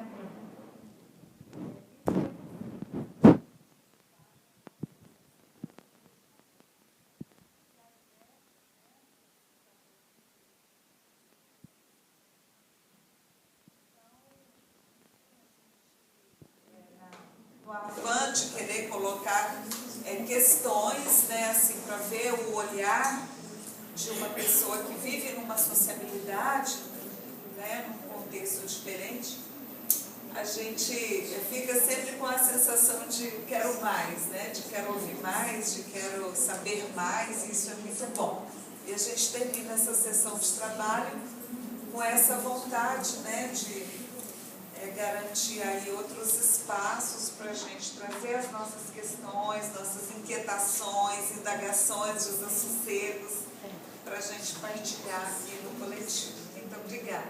No afã de querer colocar questões, né, assim, para ver o olhar de uma pessoa que vive numa sociabilidade, né, num contexto diferente, a gente fica sempre com a sensação de quero mais, né, de quero ouvir mais, de quero saber mais, e isso é muito bom. E a gente termina essa sessão de trabalho com essa vontade, né, de garantir aí outros espaços para a gente trazer as nossas questões, nossas inquietações, indagações, desassossegos, para a gente partilhar aqui no coletivo. Muito obrigada.